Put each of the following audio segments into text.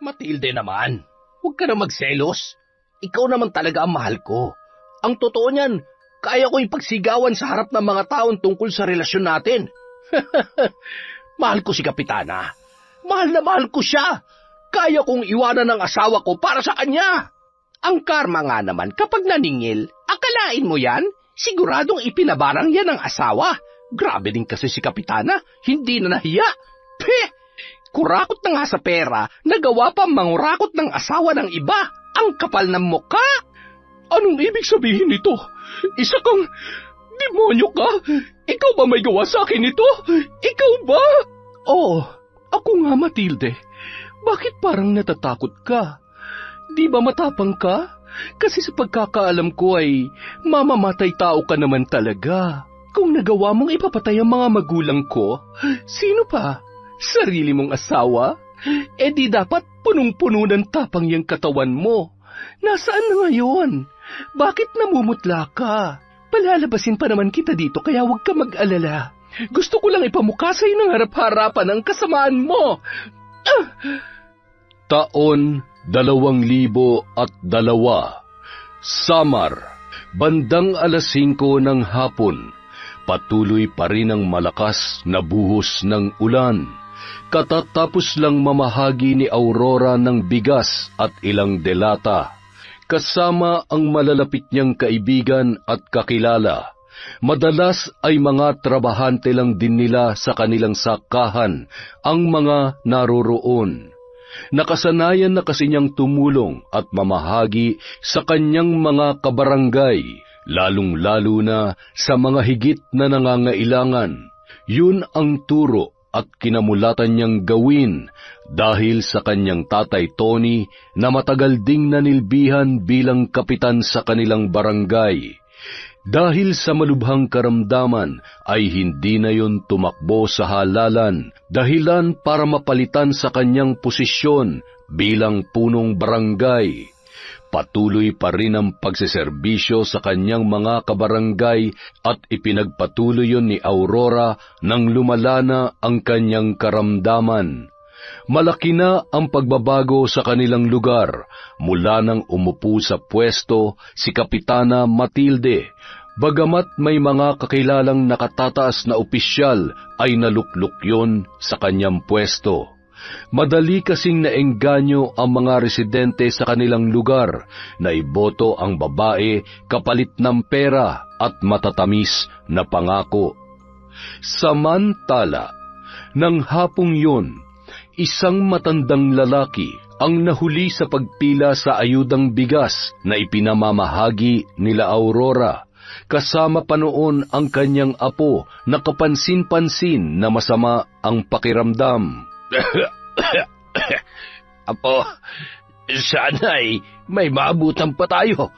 Matilde naman, huwag ka na magselos. Ikaw naman talaga ang mahal ko. Ang totoo niyan, kaya ko ipagsigawan sa harap ng mga taon tungkol sa relasyon natin. Mahal ko si Kapitana. Mahal na mahal ko siya. Kaya kong iwanan ng asawa ko para sa kanya. Ang karma nga naman kapag naningil, akalain mo yan? Siguradong ipinabarang yan ng asawa. Grabe din kasi si Kapitana, hindi na nahiya. Peh! Kurakot na nga sa pera, nagawa pa mangurakot ng asawa ng iba. Ang kapal ng mukha! Anong ibig sabihin nito? Isa kang demonyo ka? Ikaw ba may gawa sa akin nito? Ikaw ba? Oo, ako nga Matilde. Bakit parang natatakot ka? Di ba matapang ka? Kasi sa pagkakaalam ko ay mamamatay tao ka naman talaga. Kung nagawa mong ipapatay ang mga magulang ko, sino pa? Sarili mong asawa? Eh di dapat punong-puno ng tapang yung katawan mo. Nasaan na ngayon? Bakit namumutla ka? Palalabasin pa naman kita dito kaya huwag ka mag-alala. Gusto ko lang ipamukha sa'yo ng harap-harapan ang kasamaan mo. Taon 2002, Samar, bandang 5:00 ng hapon. Patuloy pa rin ang malakas na buhos ng ulan. Katatapos lang mamahagi ni Aurora ng bigas at ilang delata. Kasama ang malalapit niyang kaibigan at kakilala. Madalas ay mga trabahante lang din nila sa kanilang sakahan ang mga naroroon. Nakasanayan na kasi niyang tumulong at mamahagi sa kanyang mga kabarangay, lalong-lalo na sa mga higit na nangangailangan. Yun ang turo at kinamulatan niyang gawin dahil sa kanyang tatay Tony na matagal ding nanilbihan bilang kapitan sa kanilang barangay. Dahil sa malubhang karamdaman ay hindi na yun tumakbo sa halalan, dahilan para mapalitan sa kanyang posisyon bilang punong barangay. Patuloy pa rin ang pagseserbisyo sa kanyang mga kabarangay at ipinagpatuloy yun ni Aurora nang lumala na ang kanyang karamdaman. Malaki na ang pagbabago sa kanilang lugar mula nang umupo sa pwesto si Kapitana Matilde. Bagamat may mga kakilalang nakatataas na opisyal ay naluklok yun sa kanyang pwesto. Madali kasing naengganyo ang mga residente sa kanilang lugar na iboto ang babae kapalit ng pera at matatamis na pangako. Samantala, nang hapong yun, isang matandang lalaki ang nahuli sa pagpila sa ayudang bigas na ipinamamahagi nila Aurora. Kasama pa noon ang kanyang apo na kapansin-pansin na masama ang pakiramdam. Apo, sana ay may maabutan pa tayo.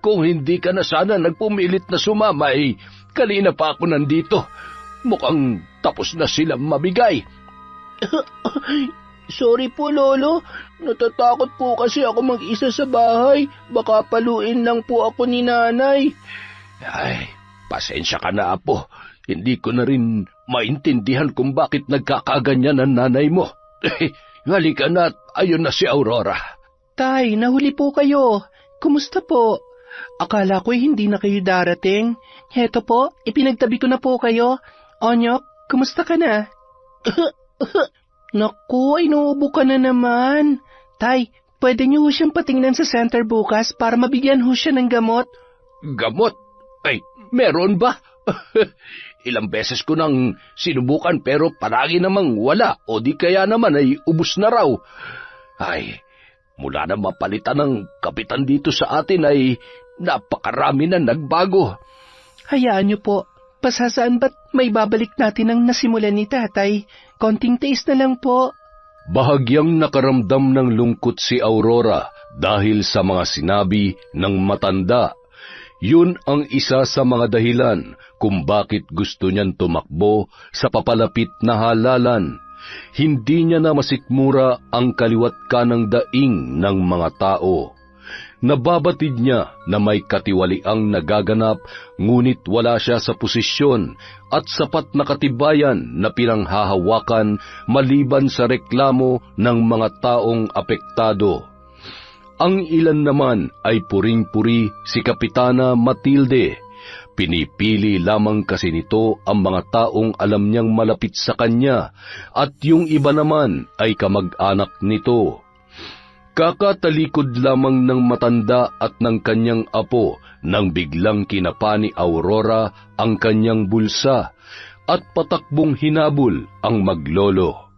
Kung hindi ka na sana nagpumilit na sumama ay kanina pa ako nandito. Mukhang tapos na silang mabigay. Sorry po, Lolo. Natatakot po kasi ako mag-isa sa bahay. Baka paluin lang po ako ni Nanay. Ay, pasensya ka na, Apo. Hindi ko na rin maintindihan kung bakit nagkakaganyan ang nanay mo. Halika na at ayun na si Aurora. Tay, nahuli po kayo. Kumusta po? Akala ko'y hindi na kayo darating. Heto po, ipinagtabi ko na po kayo. Onyok, kumusta ka na? Naku, inuubo ka na naman. Tay, pwede niyo ho siyang patingnan sa center bukas para mabigyan ho siya ng gamot. Gamot? Ay, meron ba? Ilang beses ko nang sinubukan pero palagi namang wala o di kaya naman ay ubos na raw. Ay, mula na mapalitan ng kapitan dito sa atin ay napakarami na nagbago. Hayaan niyo po, pasasaan ba't may babalik natin ang nasimulan ni tatay? Konting tiis na lang po. Bahagyang nakaramdam ng lungkot si Aurora dahil sa mga sinabi ng matanda. Yun ang isa sa mga dahilan kung bakit gusto niyan tumakbo sa papalapit na halalan. Hindi niya na masikmura ang kaliwat kanang daing ng mga tao. Nababatid niya na may katiwaliang nagaganap, ngunit wala siya sa posisyon at sapat na katibayan na pinanghahawakan maliban sa reklamo ng mga taong apektado. Ang ilan naman ay puring-puri si Kapitana Matilde. Pinipili lamang kasi nito ang mga taong alam niyang malapit sa kanya at yung iba naman ay kamag-anak nito. Kakatalikod lamang ng matanda at ng kanyang apo nang biglang kinapa ni Aurora ang kanyang bulsa at patakbong hinabol ang maglolo.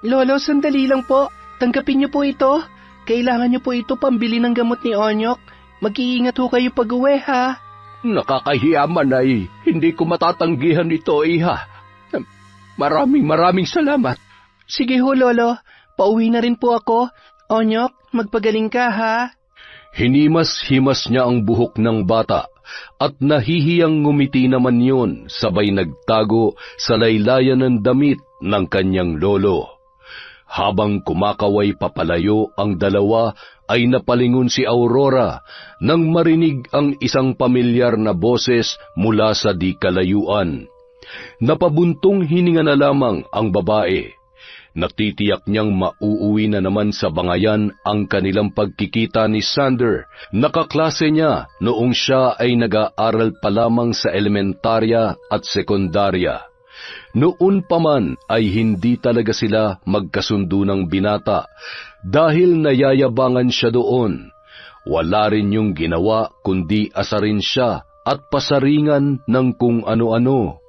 Lolo, sandali lang po. Tanggapin niyo po ito. Kailangan niyo po ito pambili ng gamot ni Onyok. Mag-iingat ho kayo pag-uwi, ha? Nakakahiya man ay hindi ko matatanggihan ito, iha. Maraming salamat. Sige ho, Lolo. Pauwi na rin po ako. Onyok, magpagaling ka, ha? Hinimas-himas niya ang buhok ng bata at nahihiyang ngumiti naman yun, sabay nagtago sa laylayan ng damit ng kanyang lolo. Habang kumakaway papalayo ang dalawa, ay napalingon si Aurora nang marinig ang isang pamilyar na boses mula sa di kalayuan. Napabuntong hininga na lamang ang babae. Natitiyak niyang mauuwi na naman sa bangayan ang kanilang pagkikita ni Sander. Nakaklase niya noong siya ay nag-aaral pa lamang sa elementarya at sekundarya. Noon pa man ay hindi talaga sila magkasundo ng binata dahil nayayabangan siya doon. Wala rin yung ginawa kundi asarin siya at pasaringan ng kung ano-ano.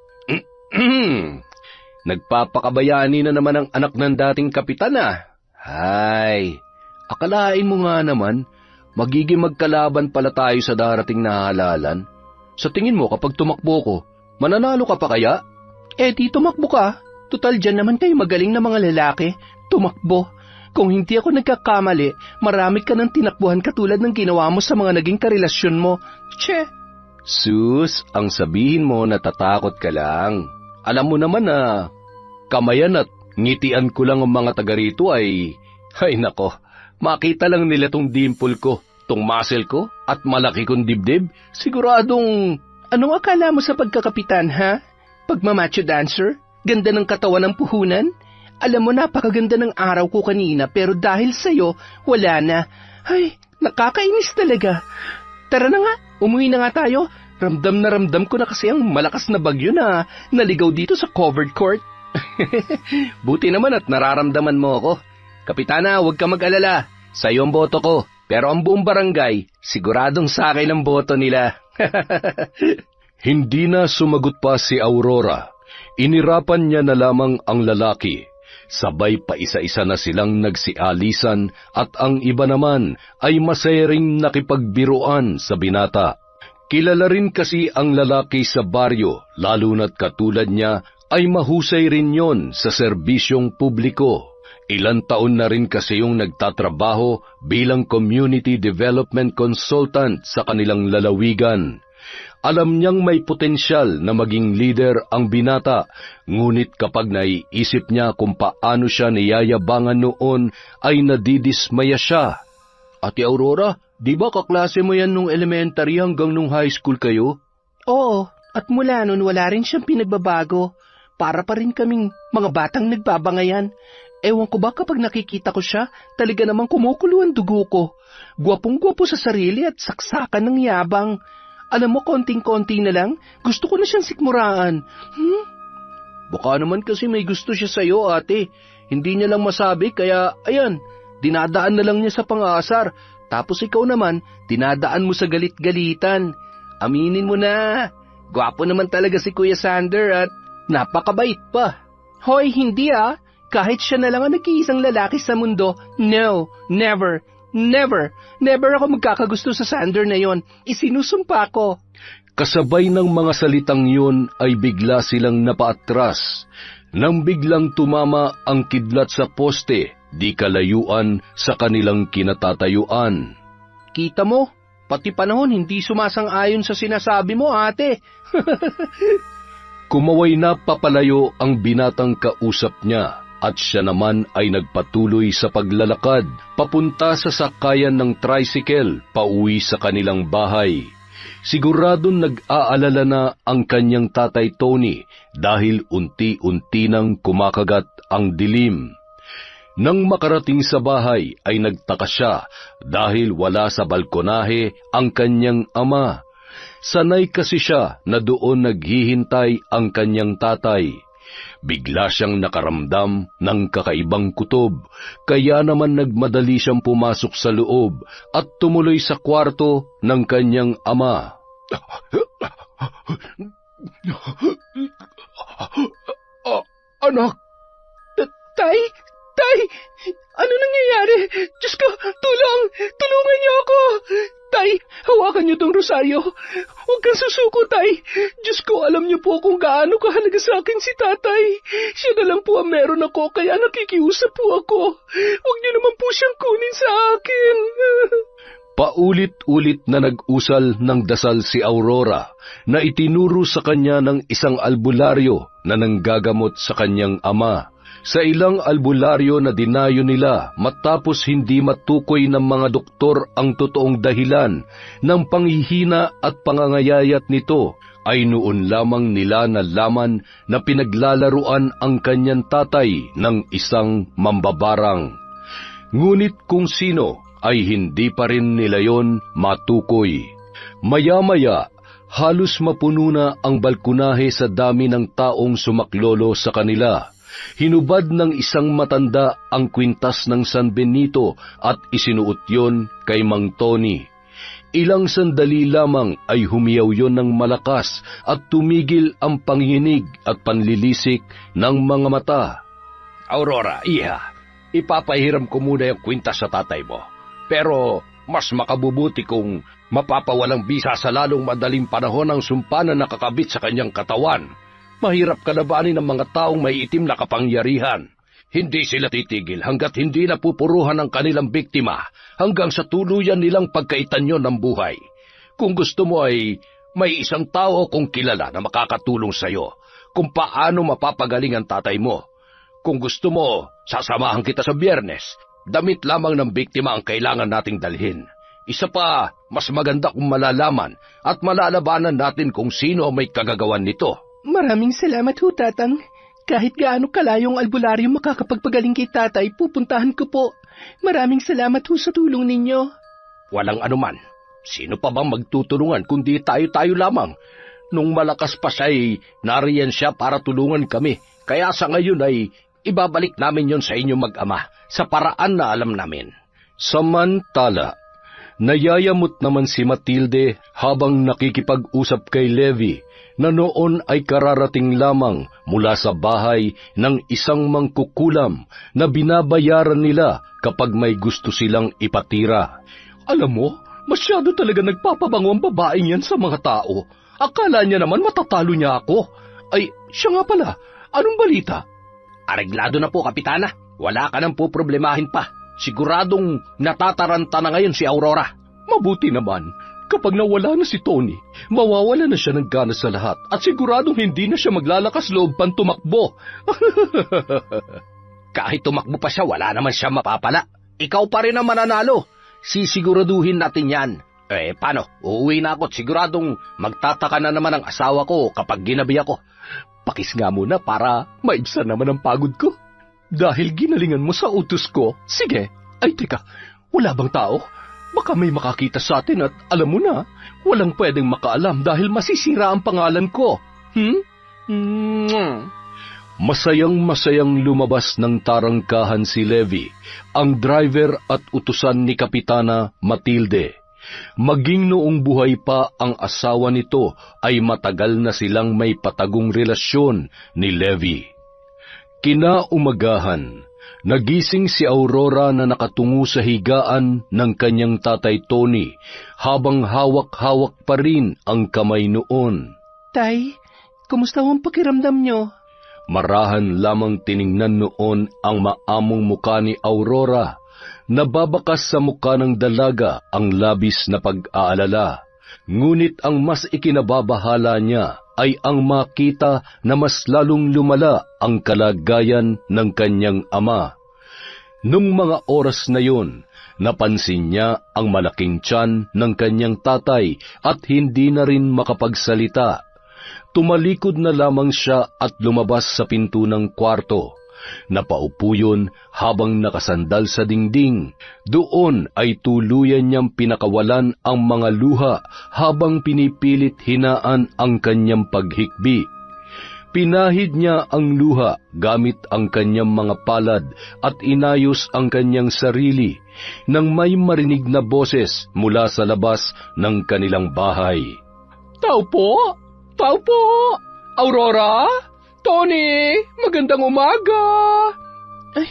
Nagpapakabayani na naman ang anak ng dating kapitan, ah. Hay, akalain mo nga naman, magiging magkalaban pala tayo sa darating na halalan. Sa tingin mo kapag tumakbo ko, mananalo ka pa kaya? Di tumakbo ka. Tutal dyan naman kayo magaling na mga lalaki. Tumakbo. Kung hindi ako nagkakamali, marami ka ng tinakbuhan katulad ng ginawa mo sa mga naging karelasyon mo. Che! Sus, ang sabihin mo natatakot ka lang. Alam mo naman na kamayan at ngitian ko lang ang mga taga rito ay nako, makita lang nila tong dimple ko, tong muscle ko, at malaki kong dibdib, siguradong... Anong akala mo sa pagkakapitan, ha? Pagmamacho dancer? Ganda ng katawan ng puhunan? Alam mo, napakaganda ng araw ko kanina, pero dahil sa'yo, wala na. Ay, nakakainis talaga. Tara na nga, umuwi na nga tayo. Ramdam ko na kasi ang malakas na bagyo na naligaw dito sa covered court. Buti naman at nararamdaman mo ako. Kapitana, huwag ka mag-alala. Sa'yo ang boto ko. Pero ang buong barangay, siguradong sa akin ang boto nila. Hindi na sumagot pa si Aurora. Inirapan niya na lamang ang lalaki. Sabay pa isa-isa na silang nagsialisan at ang iba naman ay masaya ring nakipagbiruan sa binata. Kilala rin kasi ang lalaki sa baryo, lalo na't katulad niya ay mahusay rin yon sa serbisyong publiko. Ilang taon na rin kasi yung nagtatrabaho bilang community development consultant sa kanilang lalawigan. Alam niyang may potensyal na maging leader ang binata, ngunit kapag naiisip niya kung paano siya niyayabangan noon ay nadidismaya siya. Ate Aurora, di ba kaklase mo yan nung elementary hanggang nung high school kayo? Oo, at mula nun wala rin siyang pinagbabago. Para pa rin kaming mga batang nagbabangayan. Ewan ko ba kapag nakikita ko siya, talaga namang kumukulo ang dugo ko. Gwapong-gwapo sa sarili at saksakan ng yabang. Alam mo, konting-konti na lang, gusto ko na siyang sikmuraan. Baka naman kasi may gusto siya sa'yo, ate. Hindi niya lang masabi, kaya, ayan, dinadaan na lang niya sa pang-aasar. Tapos ikaw naman, dinadaan mo sa galit-galitan. Aminin mo na, gwapo naman talaga si Kuya Sander at napakabait pa. Hoy, hindi ah. Kahit siya na lang ang nag-iisang lalaki sa mundo, no, never. Never ako magkakagusto sa Sander na yon. Isinusumpa ko. Kasabay ng mga salitang yun ay bigla silang napaatras. Nang biglang tumama ang kidlat sa poste, di kalayuan sa kanilang kinatatayuan. Kita mo, pati panahon hindi sumasang-ayon sa sinasabi mo, ate. Kumaway na papalayo ang binatang kausap niya. at siya naman ay nagpatuloy sa paglalakad papunta sa sakayan ng tricycle pauwi sa kanilang bahay. Siguradong nag-aalala na ang kanyang tatay Tony dahil unti-unti nang kumakagat ang dilim. Nang makarating sa bahay ay nagtaka siya dahil wala sa balkonahe ang kanyang ama. Sanay kasi siya na doon naghihintay ang kanyang tatay. Bigla siyang nakaramdam ng kakaibang kutob, kaya naman nagmadali siyang pumasok sa loob at tumuloy sa kwarto ng kanyang ama. Anak! Tay! Tay! Ano nangyayari? Diyos ko, tulong! Tulungan niyo ako! Tay, hawakan niyo tong rosaryo. Huwag kang susuko, Tay. Diyos ko, alam niyo po kung gaano kahalaga sa akin si Tatay. Siya na lang po ang meron ako, kaya nakikiusap po ako. Huwag niyo naman po siyang kunin sa akin. Paulit-ulit na nag-usal ng dasal si Aurora na itinuro sa kanya ng isang albularyo na nanggagamot sa kanyang ama. Sa ilang albularyo na dinayo nila matapos hindi matukoy ng mga doktor ang totoong dahilan ng panghihina at pangangayayat nito, ay noon lamang nila nalaman na pinaglalaruan ang kanyang tatay ng isang mambabarang. Ngunit kung sino ay hindi pa rin nila yon matukoy. Maya-maya, halos mapuno na ang balkonahe sa dami ng taong sumaklolo sa kanila. Hinubad ng isang matanda ang kwintas ng San Benito at isinuot yon kay Mang Tony. Ilang sandali lamang ay humiyaw yon ng malakas at tumigil ang panginginig at panlilisik ng mga mata. Aurora, iha, ipapahiram ko muna yung kwintas sa tatay mo. Pero mas makabubuti kung mapapawalang bisa sa lalong madaling panahon ang sumpa na nakakabit sa kanyang katawan. Mahirap kalabanin ng mga taong may itim na kapangyarihan. Hindi sila titigil hanggat hindi napupuruhan ang kanilang biktima hanggang sa tuluyan nilang pagkaitanyo ng buhay. Kung gusto mo ay may isang tao kong kilala na makakatulong sa iyo kung paano mapapagaling ang tatay mo. Kung gusto mo, sasamahan kita sa Biyernes. Damit lamang ng biktima ang kailangan nating dalhin. Isa pa, mas maganda kung malalaman at malalabanan natin kung sino ang may kagagawan nito. Maraming salamat ho, Tatang. Kahit gaano kalayong albularyo makakapagpagaling kay Tatay, pupuntahan ko po. Maraming salamat ho sa tulong ninyo. Walang anuman. Sino pa bang magtutulungan kundi tayo-tayo lamang? Nung malakas pa siya'y nariyan siya para tulungan kami. Kaya sa ngayon ay ibabalik namin yon sa inyo mag-ama sa paraan na alam namin. Samantala, nayayamot naman si Matilde habang nakikipag-usap kay Levi na noon ay kararating lamang mula sa bahay ng isang mangkukulam na binabayaran nila kapag may gusto silang ipatira. Alam mo, masyado talaga nagpapabango ang babaeng yan sa mga tao. Akala niya naman matatalo niya ako. Ay, siya nga pala, anong balita? Areglado na po, Kapitana. Wala ka nang poproblemahin pa. Siguradong natataranta na ngayon si Aurora. Mabuti naman. Kapag nawala na si Tony, mawawala na siya ng gana sa lahat at siguradong hindi na siya maglalakas loob pang tumakbo. Kahit tumakbo pa siya, wala naman siya mapapala. Ikaw pa rin ang mananalo. Sisiguraduhin natin yan. Paano? Uuwi na ako at siguradong magtataka na naman ang asawa ko kapag ginabi ako. Pakis nga muna para maibsan naman ang pagod ko. Dahil ginalingan mo sa utos ko, sige. Ay, teka, wala bang tao? Baka may makakita sa atin at alam mo na, walang pwedeng makaalam dahil masisira ang pangalan ko. Masayang-masayang lumabas ng tarangkahan si Levi, ang driver at utusan ni Kapitana Matilde. Maging noong buhay pa ang asawa nito ay matagal na silang may patagong relasyon ni Levi. Kinaumagahan, nagising si Aurora na nakatungo sa higaan ng kanyang tatay Tony habang hawak-hawak pa rin ang kamay noon. Tay, kumusta ho ang pakiramdam nyo? Marahan lamang tiningnan noon ang maamong muka ni Aurora. Nababakas sa muka ng dalaga ang labis na pag-aalala. Ngunit ang mas ikinababahala niya ay ang makita na mas lalong lumala ang kalagayan ng kanyang ama. Nung mga oras na yun, napansin niya ang malaking tiyan ng kanyang tatay at hindi na rin makapagsalita. Tumalikod na lamang siya at lumabas sa pinto ng kwarto. Napaupo yun habang nakasandal sa dingding. Doon ay tuluyan niyang pinakawalan ang mga luha habang pinipilit hinaan ang kanyang paghikbi. Pinahid niya ang luha gamit ang kanyang mga palad at inayos ang kanyang sarili nang may marinig na boses mula sa labas ng kanilang bahay. Tao po! Tao po! Aurora? Tony! Magandang umaga! Ay,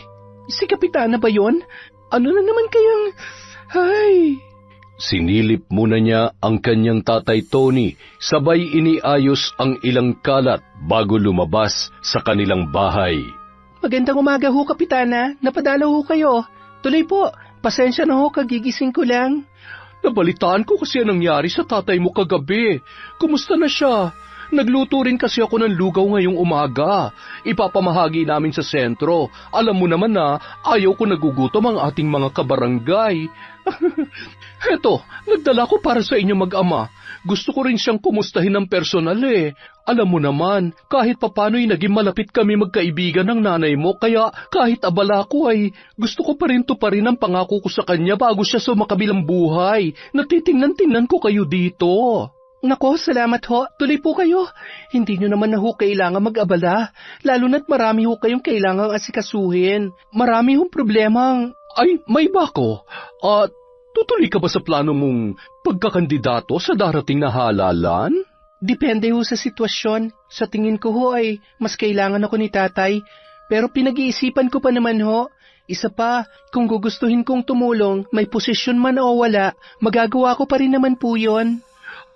si Kapitana ba yun? Ano na naman kayang... Ay... Sinilip muna niya ang kanyang tatay Tony, sabay iniayos ang ilang kalat bago lumabas sa kanilang bahay. Magandang umaga ho, Kapitana. Napadala ho kayo. Tuloy po, pasensya na ho, kagigising ko lang. Nabalitaan ko kasi ang nangyari sa tatay mo kagabi. Kumusta na siya? Nagluto rin kasi ako ng lugaw ngayong umaga. Ipapamahagi namin sa sentro. Alam mo naman na ayaw ko nagugutom ang ating mga kabarangay. Heto, nagdala ko para sa inyo mag-ama. Gusto ko rin siyang kumustahin ng personal eh. Alam mo naman, kahit papano'y naging malapit kami magkaibigan ng nanay mo, kaya kahit abala ko ay gusto ko pa rin tuparin ang pangako ko sa kanya bago siya sumakabilang buhay. Natitingnan-tingnan ko kayo dito. Nako, salamat ho. Tuloy po kayo. Hindi nyo naman na ho kailangan mag-abala. Lalo na't marami ho kayong kailangang asikasuhin. Marami hong problemang... Ay, may bako. Tutuloy ka ba sa plano mong pagkakandidato sa darating na halalan? Depende ho sa sitwasyon. Sa tingin ko ho ay mas kailangan ako ni tatay. Pero pinag-iisipan ko pa naman ho. Isa pa, kung gugustuhin kong tumulong, may posisyon man o wala, magagawa ko pa rin naman po yon.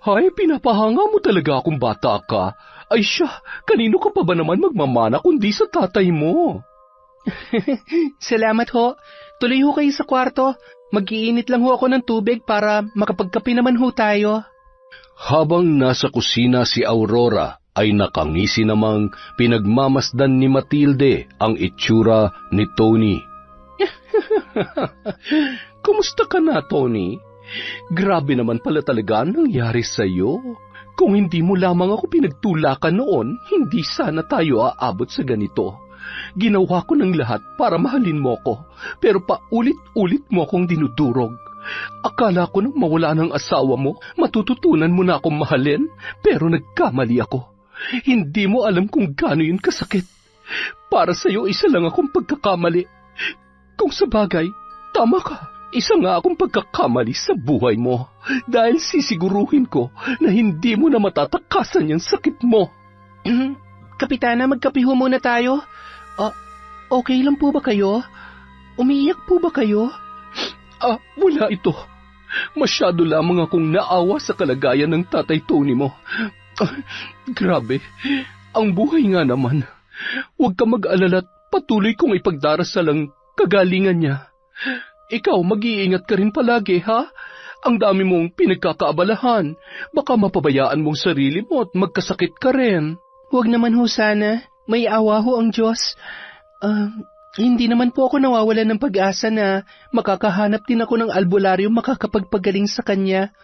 Ay, pinapahanga mo talaga akong bata ka. Ay siya, kanino ka pa ba naman magmamana kundi sa tatay mo? Salamat ho. Tuloy ho kayo sa kwarto. Mag-iinit lang ho ako ng tubig para makapagkape naman ho tayo. Habang nasa kusina si Aurora, ay nakangisi namang pinagmamasdan ni Matilde ang itsura ni Tony. Kumusta ka na, Tony? Grabe naman pala talaga ang nangyari sa'yo. Kung hindi mo lamang ako pinagtulakan noon, hindi sana tayo aabot sa ganito. Ginawa ko ng lahat para mahalin mo ko, pero paulit-ulit mo akong dinudurog. Akala ko nang mawala ng asawa mo, matututunan mo na akong mahalin, pero nagkamali ako. Hindi mo alam kung gaano yun kasakit. Para sa'yo, isa lang akong pagkakamali. Kung sa bagay, tama ka. Isa nga akong pagkakamali sa buhay mo dahil sisiguruhin ko na hindi mo na matatakasan yung sakit mo. Kapitana, magkape ho muna tayo. Okay lang po ba kayo? Umiiyak po ba kayo? Wala ito. Masyado lamang akong naawa sa kalagayan ng tatay Tony mo. Grabe, ang buhay nga naman. Huwag ka mag-alala at patuloy kong ipagdarasal ang kagalingan niya. Ikaw, mag-iingat ka rin palagi, ha? Ang dami mong pinagkakaabalahan. Baka mapabayaan mong sarili mo at magkasakit ka rin. Huwag naman ho sana. May awa ho ang Diyos. Hindi naman po ako nawawalan ng pag-asa na makakahanap din ako ng albularyo makakapagpagaling sa kanya.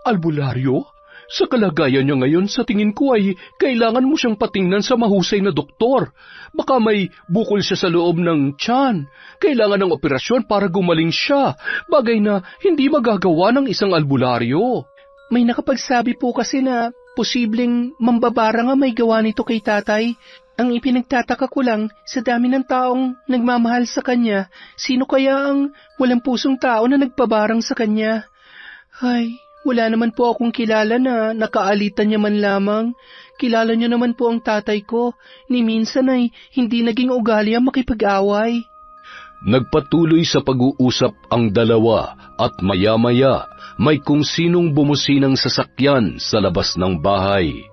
Albularyo? Sa kalagayan niya ngayon, sa tingin ko ay kailangan mo siyang patingnan sa mahusay na doktor. Baka may bukol siya sa loob ng tiyan. Kailangan ng operasyon para gumaling siya. Bagay na hindi magagawa ng isang albularyo. May nakapagsabi po kasi na posibleng mambabara nga may gawa nito kay tatay. Ang ipinagtataka ko lang, sa dami ng taong nagmamahal sa kanya, sino kaya ang walang pusong tao na nagpabarang sa kanya? Ay... Wala naman po akong kilala na nakaalitan niya man lamang. Kilala niyo naman po ang tatay ko. Ni minsan ay hindi naging ugali ang makipag-away. Nagpatuloy sa pag-uusap ang dalawa at maya-maya may kung sinong bumusinang sasakyan sa labas ng bahay.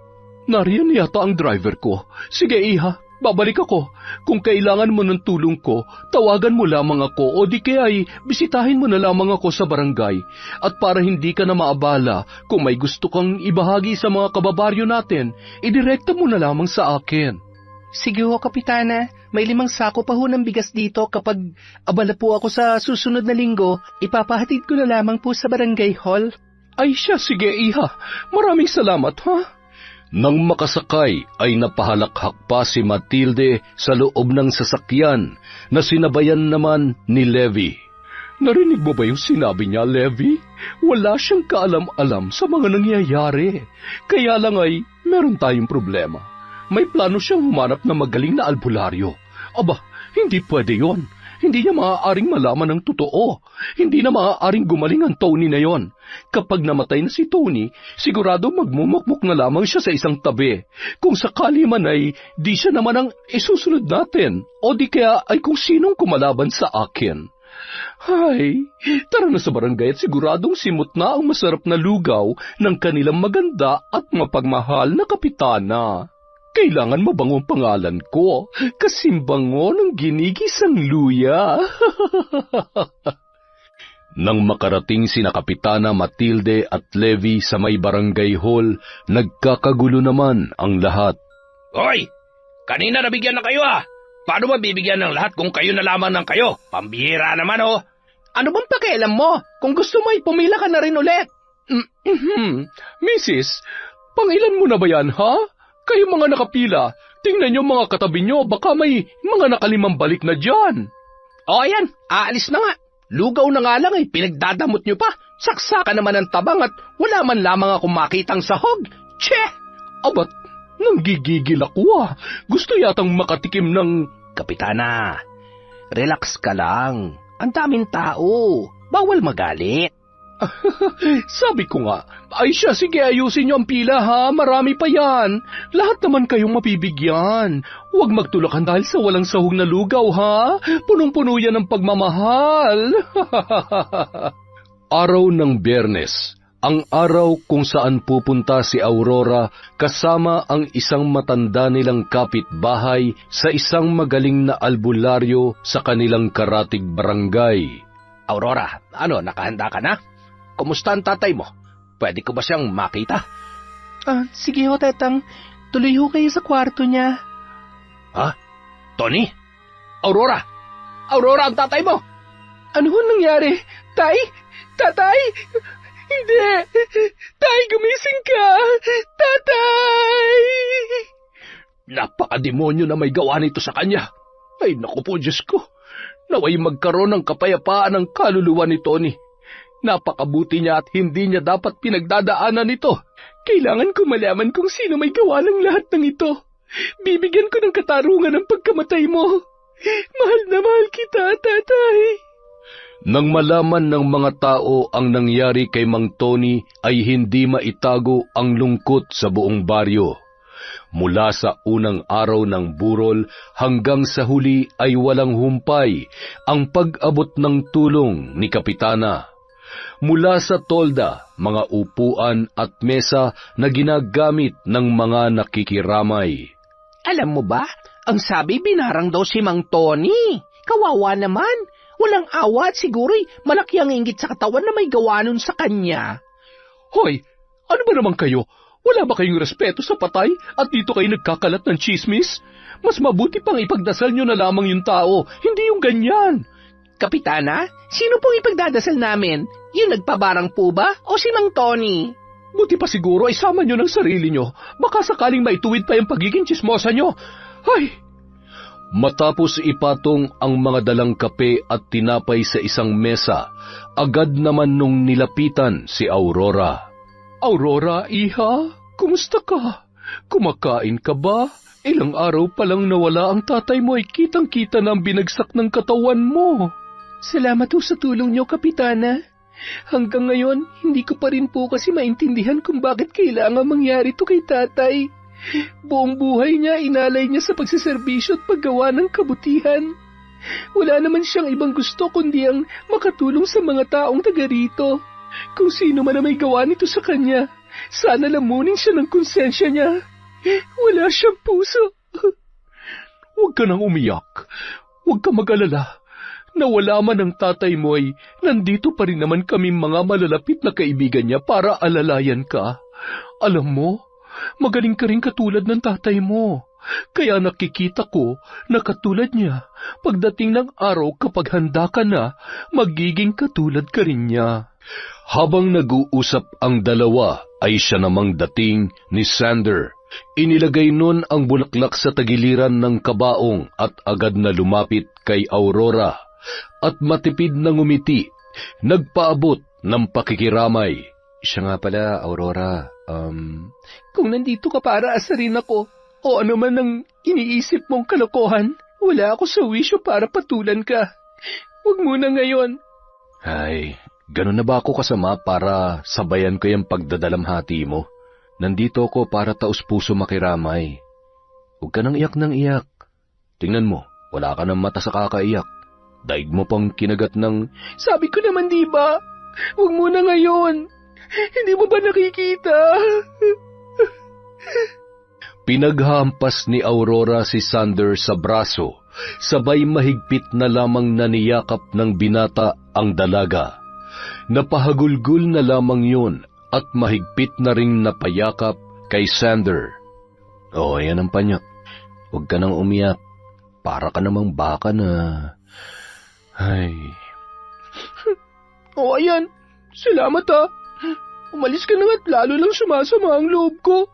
Nariyan yata ang driver ko. Sige iha, babalik ako. Kung kailangan mo ng tulong ko, tawagan mo lamang ako o di kaya ay bisitahin mo na lamang ako sa barangay. At para hindi ka na maabala, kung may gusto kang ibahagi sa mga kababaryo natin, idirekta mo na lamang sa akin. Sige ho, Kapitana. May 5 sako pa ho ng bigas dito. Kapag abala po ako sa susunod na linggo, ipapahatid ko na lamang po sa barangay hall. Ay siya, sige iha. Maraming salamat ha. Nang makasakay ay napahalakhak pa si Matilde sa loob ng sasakyan na sinabayan naman ni Levi. Narinig mo ba yung sinabi niya, Levi? Wala siyang kaalam-alam sa mga nangyayari. Kaya lang ay meron tayong problema. May plano siyang humanap ng magaling na albularyo. Aba, hindi pwede yon. Hindi niya maaaring malaman ng totoo. Hindi na maaaring gumaling ang Tony na yon. Kapag namatay na si Tony, sigurado magmumukmuk na lamang siya sa isang tabi. Kung sakali man ay di siya naman ang isusunod natin. O di kaya ay kung sinong kumalaban sa akin. Hay, tara na sa barangay at siguradong simot na ang masarap na lugaw ng kanilang maganda at mapagmahal na kapitana. Kailangan mabango ang pangalan ko, kasimbango ng ginigisang luya. Nang makarating sina Kapitana Matilde at Levi sa may barangay hall, nagkakagulo naman ang lahat. Hoy! Kanina nabigyan na kayo Paano mabibigyan ng lahat kung kayo na lamang ng kayo? Pambihira naman Ano bang pakialam mo? Kung gusto mo ay pumila ka na rin ulit. Mrs., pangilan mo na ba yan ha? Kayo mga nakapila, tingnan niyo mga katabi niyo, baka may mga nakalimang balik na dyan. O ayan, aalis na nga. Lugaw na nga lang ay pinagdadamot niyo pa. Saksakan naman ang tabang at wala man lamang akong makitang sahog. Tche! Abat, nanggigigil ako Gusto yatang makatikim ng... Kapitana, relax ka lang. Ang daming tao. Bawal magalit. Sabi ko nga, ay siya, sige ayusin niyo ang pila ha, marami pa yan. Lahat naman kayong mapibigyan. Huwag magtulakan dahil sa walang sahog na lugaw ha, punong-puno yan ng pagmamahal. Araw ng Biyernes, ang araw kung saan pupunta si Aurora kasama ang isang matanda nilang kapitbahay sa isang magaling na albularyo sa kanilang karatig barangay. Aurora, nakahanda ka na? Kumusta ang tatay mo? Pwede ko ba siyang makita? Sige ho, Tetang. Tuloy ho kayo sa kwarto niya. Ha? Tony? Aurora! Aurora, ang tatay mo! Ano ho nangyari? Tay? Tatay? Hindi! Tay, gumising ka! Tatay! Napakademonyo na may gawa nito sa kanya. Ay, naku po, Diyos ko. Naway magkaroon ng kapayapaan ang kaluluwa ni Tony. Napakabuti niya at hindi niya dapat pinagdadaanan ito. Kailangan ko malaman kung sino may gawa ng lahat ng ito. Bibigyan ko ng katarungan ang pagkamatay mo. Mahal na mahal kita, tatay. Nang malaman ng mga tao ang nangyari kay Mang Tony ay hindi maitago ang lungkot sa buong baryo. Mula sa unang araw ng burol hanggang sa huli ay walang humpay ang pag-abot ng tulong ni Kapitana. Mula sa tolda, mga upuan at mesa na ginagamit ng mga nakikiramay. Alam mo ba, ang sabi binarang daw si Mang Tony. Kawawa naman. Walang awa at siguro'y malaki ang inggit sa katawan na may gawa nun sa kanya. Hoy, ano ba naman kayo? Wala ba kayong respeto sa patay at dito kayo nagkakalat ng chismis? Mas mabuti pang ipagdasal nyo na lamang yung tao, hindi yung ganyan. Kapitana, sino pong ipagdadasal namin? Yung nagpabarang po ba o si Mang Tony? Buti pa siguro ay sama nyo ng sarili nyo. Baka sakaling maituwid pa yung pagiging chismosa nyo. Ay! Matapos ipatong ang mga dalang kape at tinapay sa isang mesa, agad naman nung nilapitan si Aurora. Aurora, iha, kumusta ka? Kumakain ka ba? Ilang araw pa lang nawala ang tatay mo ay kitang-kita na ang binagsak ng katawan mo. Salamat po sa tulong niyo, Kapitana. Hanggang ngayon, hindi ko pa rin po kasi maintindihan kung bakit kailangan mangyari ito kay tatay. Buong buhay niya, inalay niya sa pagsiservisyo at paggawa ng kabutihan. Wala naman siyang ibang gusto kundi ang makatulong sa mga taong taga rito. Kung sino man na may gawa nito sa kanya, sana lamunin siya ng konsensya niya. Wala siyang puso. huwag ka nang umiyak. Huwag ka mag-alala. Nawala man ang tatay mo ay nandito pa rin naman kami mga malalapit na kaibigan niya para alalayan ka. Alam mo, magaling ka rin katulad ng tatay mo. Kaya nakikita ko na katulad niya, pagdating ng araw kapag handa ka na, magiging katulad ka rin niya. Habang nag-uusap ang dalawa, ay siya namang dating ni Sander. Inilagay nun ang bulaklak sa tagiliran ng kabaong at agad na lumapit kay Aurora. At matipid na ngumiti, nagpaabot ng pakikiramay. Siya nga pala, Aurora, Kung nandito ka para asarin ako, o ano man ang iniisip mong kalokohan, wala ako sa wisyo para patulan ka. Huwag muna ngayon. Ay, ganun na ba ako kasama para sabayan ko yung pagdadalamhati mo? Nandito ako para taus-puso makiramay. Huwag ka nang iyak ng iyak. Tingnan mo, wala ka ng mata sa kakaiyak. Daig mo pang kinagat ng... Sabi ko naman di ba? Huwag muna ngayon. Hindi mo ba nakikita? Pinaghampas ni Aurora si Sander sa braso, sabay mahigpit na lamang naniyakap ng binata ang dalaga. Napahagulgul na lamang yun at mahigpit na ring napayakap kay Sander. O, yan ang panyak. Huwag ka nang umiyak. Para ka namang baka na... Ay... O ayan, salamat ha. Umalis ka na nga't lalo lang sumasama ang loob ko.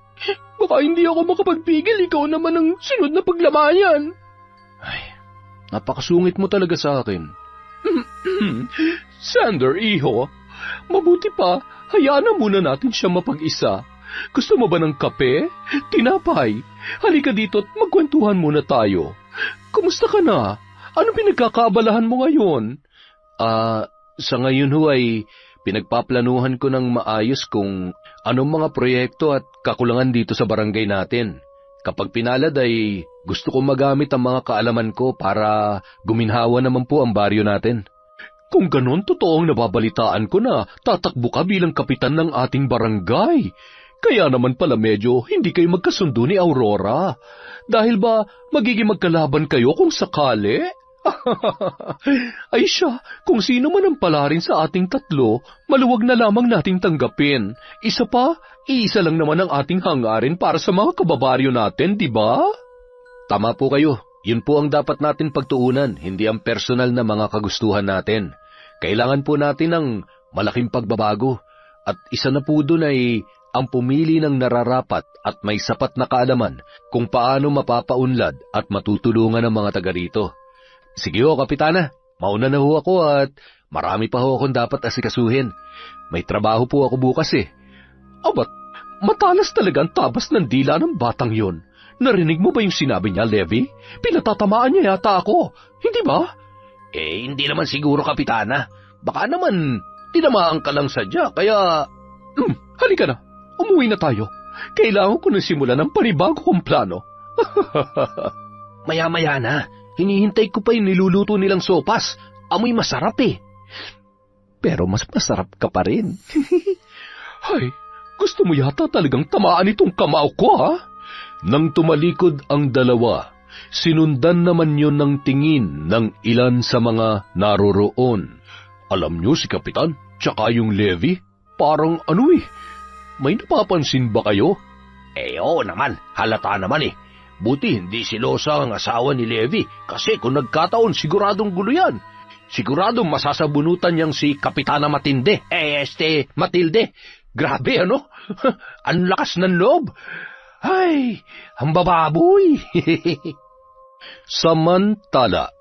Baka hindi ako makapagpigil, ikaw naman ang sunod na paglamayan. Ay, napakasungit mo talaga sa akin. Sander, iho, mabuti pa, hayaan na muna natin siya mapag-isa. Gusto mo ba ng kape? Tinapay? Halika dito at magkwentuhan muna tayo. Kumusta ka na? Ano pinagkakaabalahan mo ngayon? Sa ngayon ho ay pinagpaplanuhan ko ng maayos kung anong mga proyekto at kakulangan dito sa barangay natin. Kapag pinalad ay gusto kong magamit ang mga kaalaman ko para guminhawa naman po ang baryo natin. Kung ganon, totoong nababalitaan ko na tatakbo ka bilang kapitan ng ating barangay. Kaya naman pala medyo hindi kayo magkasundo ni Aurora. Dahil ba magiging magkalaban kayo kung sakali? Ay siya, kung sino man ang palarin sa ating tatlo, maluwag na lamang nating tanggapin. Isa pa, iisa lang naman ang ating hangarin para sa mga kababaryo natin, di ba? Tama po kayo. Yun po ang dapat natin pagtuunan, hindi ang personal na mga kagustuhan natin. Kailangan po natin ng malaking pagbabago. At isa na po dun ay ang pumili ng nararapat at may sapat na kaalaman kung paano mapapaunlad at matutulungan ang mga taga rito. Sige ho, Kapitana. Mauna na ho ako at marami pa ho akong dapat asikasuhin. May trabaho po ako bukas eh. Abat, matalas talaga ang tabas ng dila ng batang yon. Narinig mo ba yung sinabi niya, Levi? Pinatatamaan niya yata ako. Hindi ba? Hindi naman siguro, Kapitana. Baka naman tinamaan ka lang sadya, kaya... halika na. Umuwi na tayo. Kailangan ko na simulan ng panibago kong plano. Maya-maya na. Hinihintay ko pa yung niluluto nilang sopas. Amoy masarap eh. Pero mas masarap ka pa rin. Hay, gusto mo yata talagang tamaan itong kamao ko, ha? Nang tumalikod ang dalawa, sinundan naman yun ng tingin ng ilan sa mga naroroon. Alam nyo si Kapitan, tsaka yung Levi, parang ano eh. May napapansin ba kayo? Oo naman, halata naman eh. Buti hindi silosa ang asawa ni Levi kasi kung nagkataon siguradong gulo yan. Siguradong masasabunutan niyang si Kapitana Matinde. Matilde. Grabe ano? Ang lakas ng loob. Ay, ang bababoy. Samantala,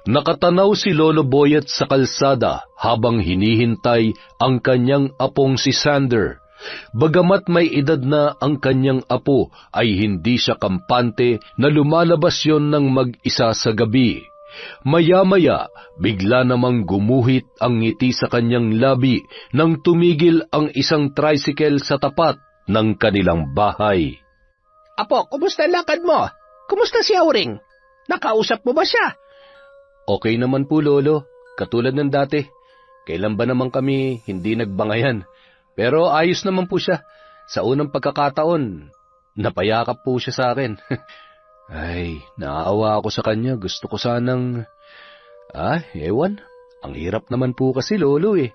nakatanaw si Lolo Boyet sa kalsada habang hinihintay ang kanyang apong si Sander. Bagamat may edad na ang kanyang apo, ay hindi siya kampante na lumalabas yon ng mag-isa sa gabi. Maya-maya, bigla namang gumuhit ang ngiti sa kanyang labi nang tumigil ang isang tricycle sa tapat ng kanilang bahay. Apo, kumusta ang lakad mo? Kumusta si Auring? Nakausap mo ba siya? Okay naman po, Lolo. Katulad ng dati. Kailan ba naman kami hindi nagbangayan? Pero ayos naman po siya. Sa unang pagkakataon, napayakap po siya sa akin. Ay, naaawa ako sa kanya. Gusto ko sanang... ewan. Ang hirap naman po kasi, Lolo eh.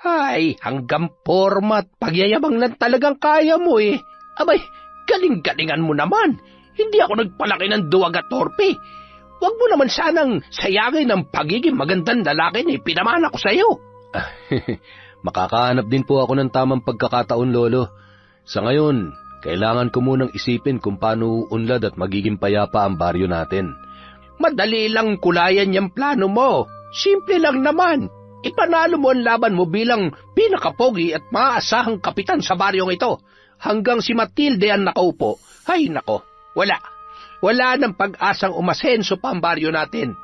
Ay, hanggang forma at pagyayabang lang talagang kaya mo eh. Abay, galing-galingan mo naman. Hindi ako nagpalaki ng duwag at torpe. Huwag mo naman sanang sayangin ang pagiging magandang lalaki ni pinamana ko sa'yo. Makakahanap din po ako ng tamang pagkakataon, Lolo. Sa ngayon, kailangan ko munang isipin kung paano unlad at magiging payapa ang baryo natin. Madali lang kulayan yung plano mo. Simple lang naman. Ipanalo mo ang laban mo bilang pinakapogi at maaasahang kapitan sa baryong ito. Hanggang si Matilde ang nakaupo. Ay nako, wala. Wala ng pag-asang umasenso pa ang baryo natin.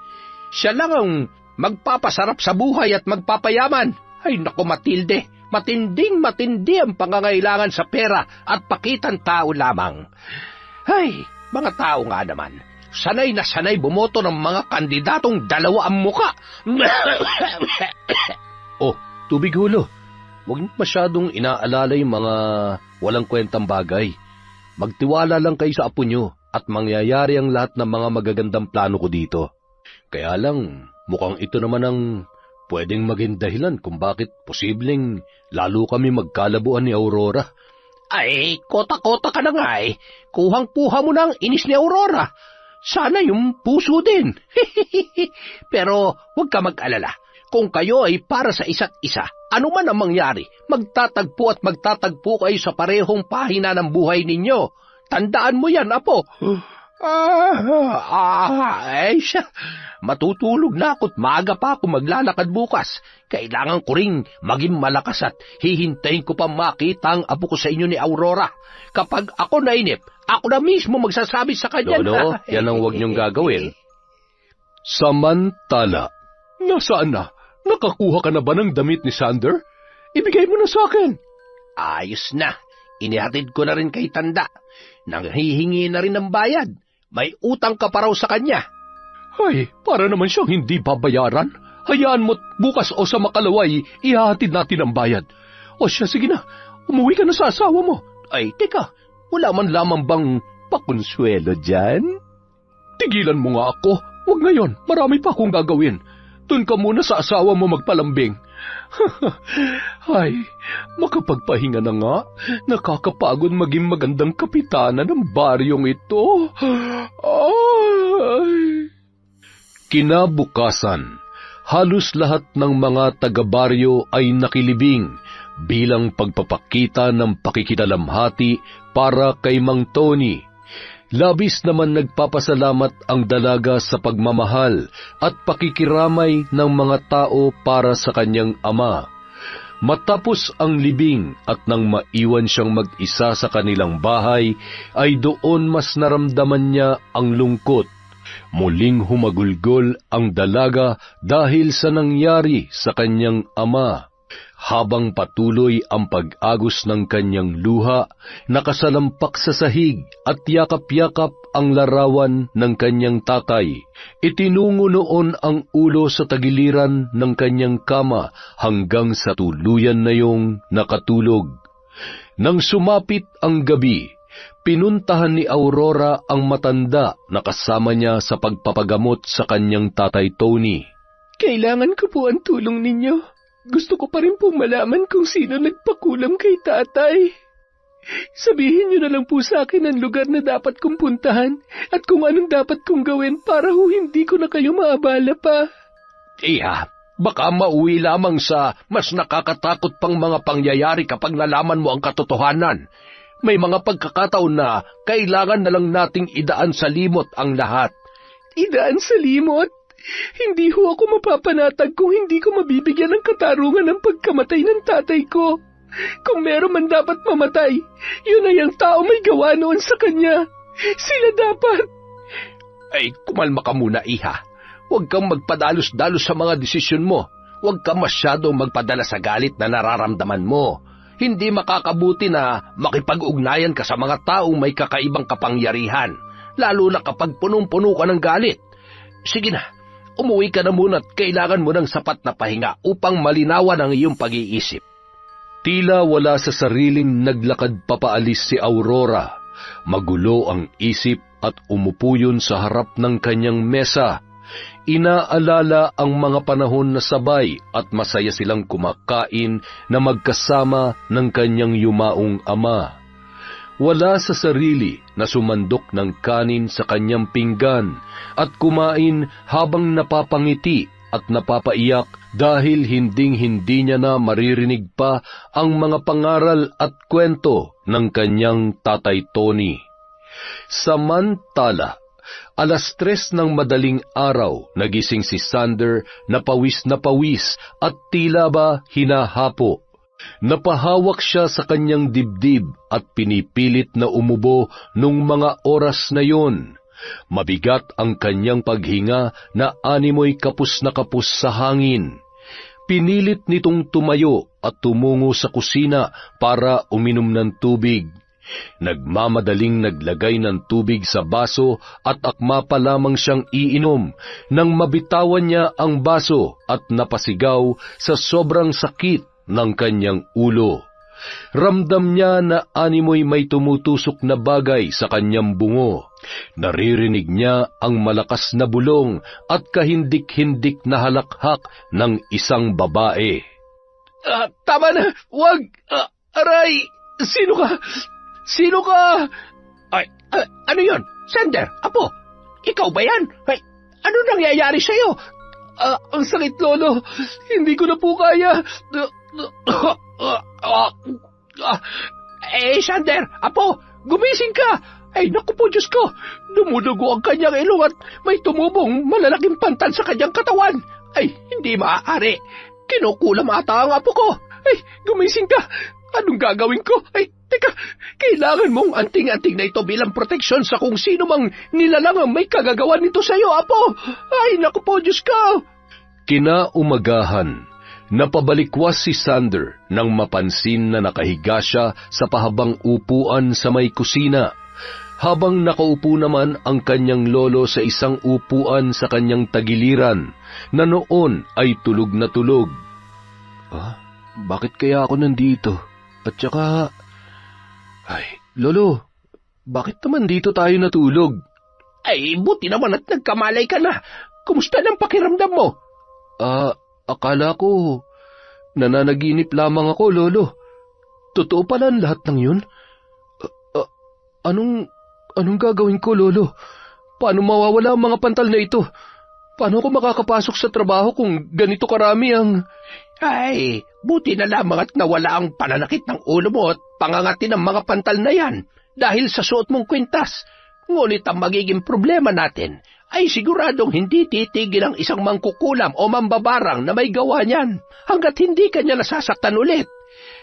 Siya lang ang magpapasarap sa buhay at magpapayaman. Ay nako Matilde, matinding-matindi ang pangangailangan sa pera at pakitang tao lamang. Ay, mga tao nga naman. Sanay na sanay bumoto ng mga kandidatong dalawa ang muka. Oh, tubig hulo. Huwag masyadong inaalala yung mga walang kwentang bagay. Magtiwala lang kayo sa apo nyo at mangyayari ang lahat ng mga magagandang plano ko dito. Kaya lang, mukhang ito naman ang pwedeng maging dahilan kung bakit posibleng lalo kami magkalabuan ni Aurora. Ay, kota-kota ka na nga eh. Kuhang-kuha mo na ang inis ni Aurora. Sana yung puso din. Pero huwag ka mag-alala. Kung kayo ay para sa isa't isa, ano man ang mangyari, magtatagpo kayo sa parehong pahina ng buhay ninyo. Tandaan mo yan, apo. Siya. Matutulog na ako't maaga pa ako maglalakad bukas. Kailangan ko ring maging malakas at hihintayin ko pa makita ang apo ko sa inyo ni Aurora. Kapag ako nainip, ako na mismo magsasabi sa kanya. Lolo, yan ang huwag niyong gagawin. Samantala, nasaan na? Nakakuha ka na ba ng damit ni Sander? Ibigay mo na sa akin. Ayos na. Inihatid ko na rin kay Tanda. Nanghihingi na rin ng bayad. May utang ka pa raw sa kanya. Ay, para naman siyang hindi babayaran. Hayaan mo't bukas o sa makalaway, ihahatid natin ang bayad. O siya, sige na. Umuwi ka na sa asawa mo. Ay, teka. Wala man lamang bang pakonsuelo dyan? Tigilan mo nga ako. Huwag ngayon. Marami pa akong gagawin. Doon ka muna sa asawa mo magpalambing. Ay, makapagpahinga na nga. Nakakapagod maging magandang kapitana ng baryong ito. Ay. Kinabukasan, halos lahat ng mga taga-baryo ay nakilibing bilang pagpapakita ng pakikinalamhati para kay Mang Tony. Labis naman nagpapasalamat ang dalaga sa pagmamahal at pakikiramay ng mga tao para sa kanyang ama. Matapos ang libing at nang maiwan siyang mag-isa sa kanilang bahay, ay doon mas naramdaman niya ang lungkot. Muling humagulgol ang dalaga dahil sa nangyari sa kanyang ama. Habang patuloy ang pag-agos ng kanyang luha, nakasalampak sa sahig at yakap-yakap ang larawan ng kanyang tatay. Itinungo noon ang ulo sa tagiliran ng kanyang kama hanggang sa tuluyan na yung nakatulog. Nang sumapit ang gabi, pinuntahan ni Aurora ang matanda na kasama niya sa pagpapagamot sa kanyang tatay Tony. Kailangan ko po ang tulong ninyo. Gusto ko pa rin po malaman kung sino nagpakulam kay tatay. Sabihin niyo na lang po sa akin ang lugar na dapat kong puntahan at kung anong dapat kong gawin para hindi ko na kayo maabala pa. Iha, baka mauwi lamang sa mas nakakatakot pang mga pangyayari kapag nalaman mo ang katotohanan. May mga pagkakataon na kailangan na lang nating idaan sa limot ang lahat. Idaan sa limot? Hindi ho ako mapapanatag kung hindi ko mabibigyan ng katarungan ng pagkamatay ng tatay ko. Kung meron man dapat mamatay, yun ay ang tao may gawa noon sa kanya. Sila dapat. Ay, kumalma ka muna, Iha. Huwag kang magpadalos-dalos sa mga desisyon mo. Huwag kang masyadong magpadala sa galit na nararamdaman mo. Hindi makakabuti na makipag-ugnayan ka sa mga taong may kakaibang kapangyarihan, lalo na kapag punong-puno ka ng galit. Sige na. Umuwi ka na muna at kailangan mo ng sapat na pahinga upang malinawan ang iyong pag-iisip. Tila wala sa sariling naglakad papaalis si Aurora magulo ang isip at umupo yun sa harap ng kanyang mesa. Inaalala ang mga panahon na sabay at masaya silang kumakain na magkasama ng kanyang yumaong ama. Wala sa sarili na sumandok ng kanin sa kanyang pinggan at kumain habang napapangiti at napapaiyak dahil hinding-hindi niya na maririnig pa ang mga pangaral at kwento ng kanyang tatay Tony. Samantala, 3:00 ng madaling araw, nagising si Sander na pawis at tila ba hinahapo. Napahawak siya sa kanyang dibdib at pinipilit na umubo nung mga oras na yon. Mabigat ang kanyang paghinga na animoy kapus na kapus sa hangin. Pinilit nitong tumayo at tumungo sa kusina para uminom ng tubig. Nagmamadaling naglagay ng tubig sa baso at akma pa lamang siyang iinom nang mabitawan niya ang baso at napasigaw sa sobrang sakit ng kanyang ulo. Ramdam niya na animoy may tumutusok na bagay sa kanyang bungo. Naririnig niya ang malakas na bulong at kahindik-hindik na halakhak ng isang babae. Tama na! Wag! Aray! Sino ka? Sino ka? Ay, ano yon? Sander, apo, ikaw ba yan? Ay, ano nangyayari sa'yo? Ang sakit, Lolo. Hindi ko na po kaya. Sander, apo, gumising ka. Ay, naku po, Diyos ko. Dumudugo ang kanyang ilong at may tumubong malalaking pantal sa kanyang katawan. Ay, hindi maaari. Kinukulam ata ang apo ko. Ay, gumising ka. Anong gagawin ko? Ay, teka, kailangan mong anting-anting na ito bilang proteksyon sa kung sino mang nilalang ang may kagagawan nito sa iyo, apo. Ay, naku po, Diyos ko. Kinaumagahan, napabalikwas si Sander nang mapansin na nakahiga siya sa pahabang upuan sa may kusina, habang nakaupo naman ang kanyang lolo sa isang upuan sa kanyang tagiliran, na noon ay tulog na tulog. Bakit kaya ako nandito? At saka... Ay, Lolo, bakit naman dito tayo natulog? Ay, buti naman at nagkamalay ka na. Kumusta ng pakiramdam mo? Akala ko nananaginip lamang ako, Lolo. Totoo pala ang lahat ng yun? Anong gagawin ko, Lolo? Paano mawawala ang mga pantal na ito? Paano ako makakapasok sa trabaho kung ganito karami ang... Ay, buti na lamang at nawala ang pananakit ng ulo mo at pangangati ng mga pantal na yan dahil sa suot mong kwintas. Ngunit ang magiging problema natin ay siguradong hindi titigil ang isang mangkukulam o mambabarang na may gawa niyan hanggat hindi kanya nasasaktan ulit.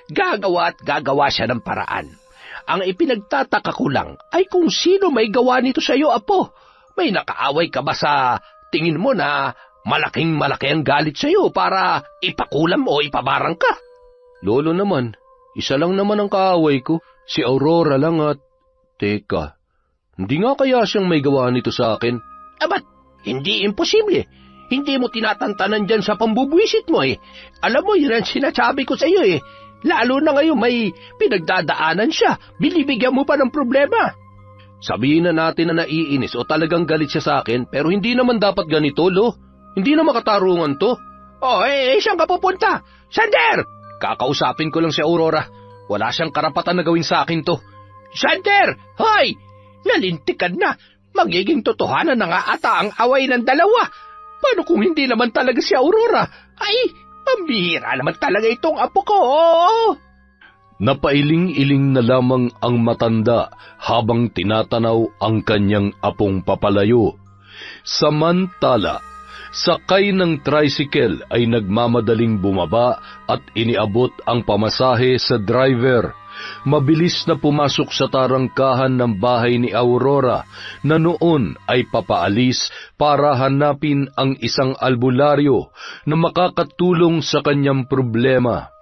Gagawa at gagawa siya ng paraan. Ang ipinagtataka ko lang ay kung sino may gawa nito sa iyo, apo. May nakaaway ka ba sa tingin mo na malaking-malaki ang galit sa iyo para ipakulam o ipabarang ka? Lolo naman, isa lang naman ang kaaway ko, si Aurora lang at... Teka, hindi nga kaya siyang may gawa nito sa akin? Ba't hindi imposible? Hindi mo tinatantanan dyan sa pambubwisit mo eh. Alam mo, yun ang sinasabi ko sa iyo eh. Lalo na ngayon may pinagdadaanan siya, binibigyan mo pa ng problema. Sabihin na natin na naiinis o talagang galit siya sa akin, pero hindi naman dapat ganito, Lo. Hindi na makatarungan to. Saan ka pupunta? Sander! Kakausapin ko lang si Aurora. Wala siyang karapatan na gawin sa akin to. Sander! Hoy! Nalintikan na. Magiging totohanan na nga ata ang away ng dalawa. Paano kung hindi naman talaga si Aurora? Ay, pambihira naman talaga itong apo ko. Napailing-iling na lamang ang matanda habang tinatanaw ang kanyang apong papalayo. Samantala, sakay ng tricycle ay nagmamadaling bumaba at iniabot ang pamasahe sa driver. Mabilis na pumasok sa tarangkahan ng bahay ni Aurora na noon ay papaalis para hanapin ang isang albularyo na makakatulong sa kanyang problema.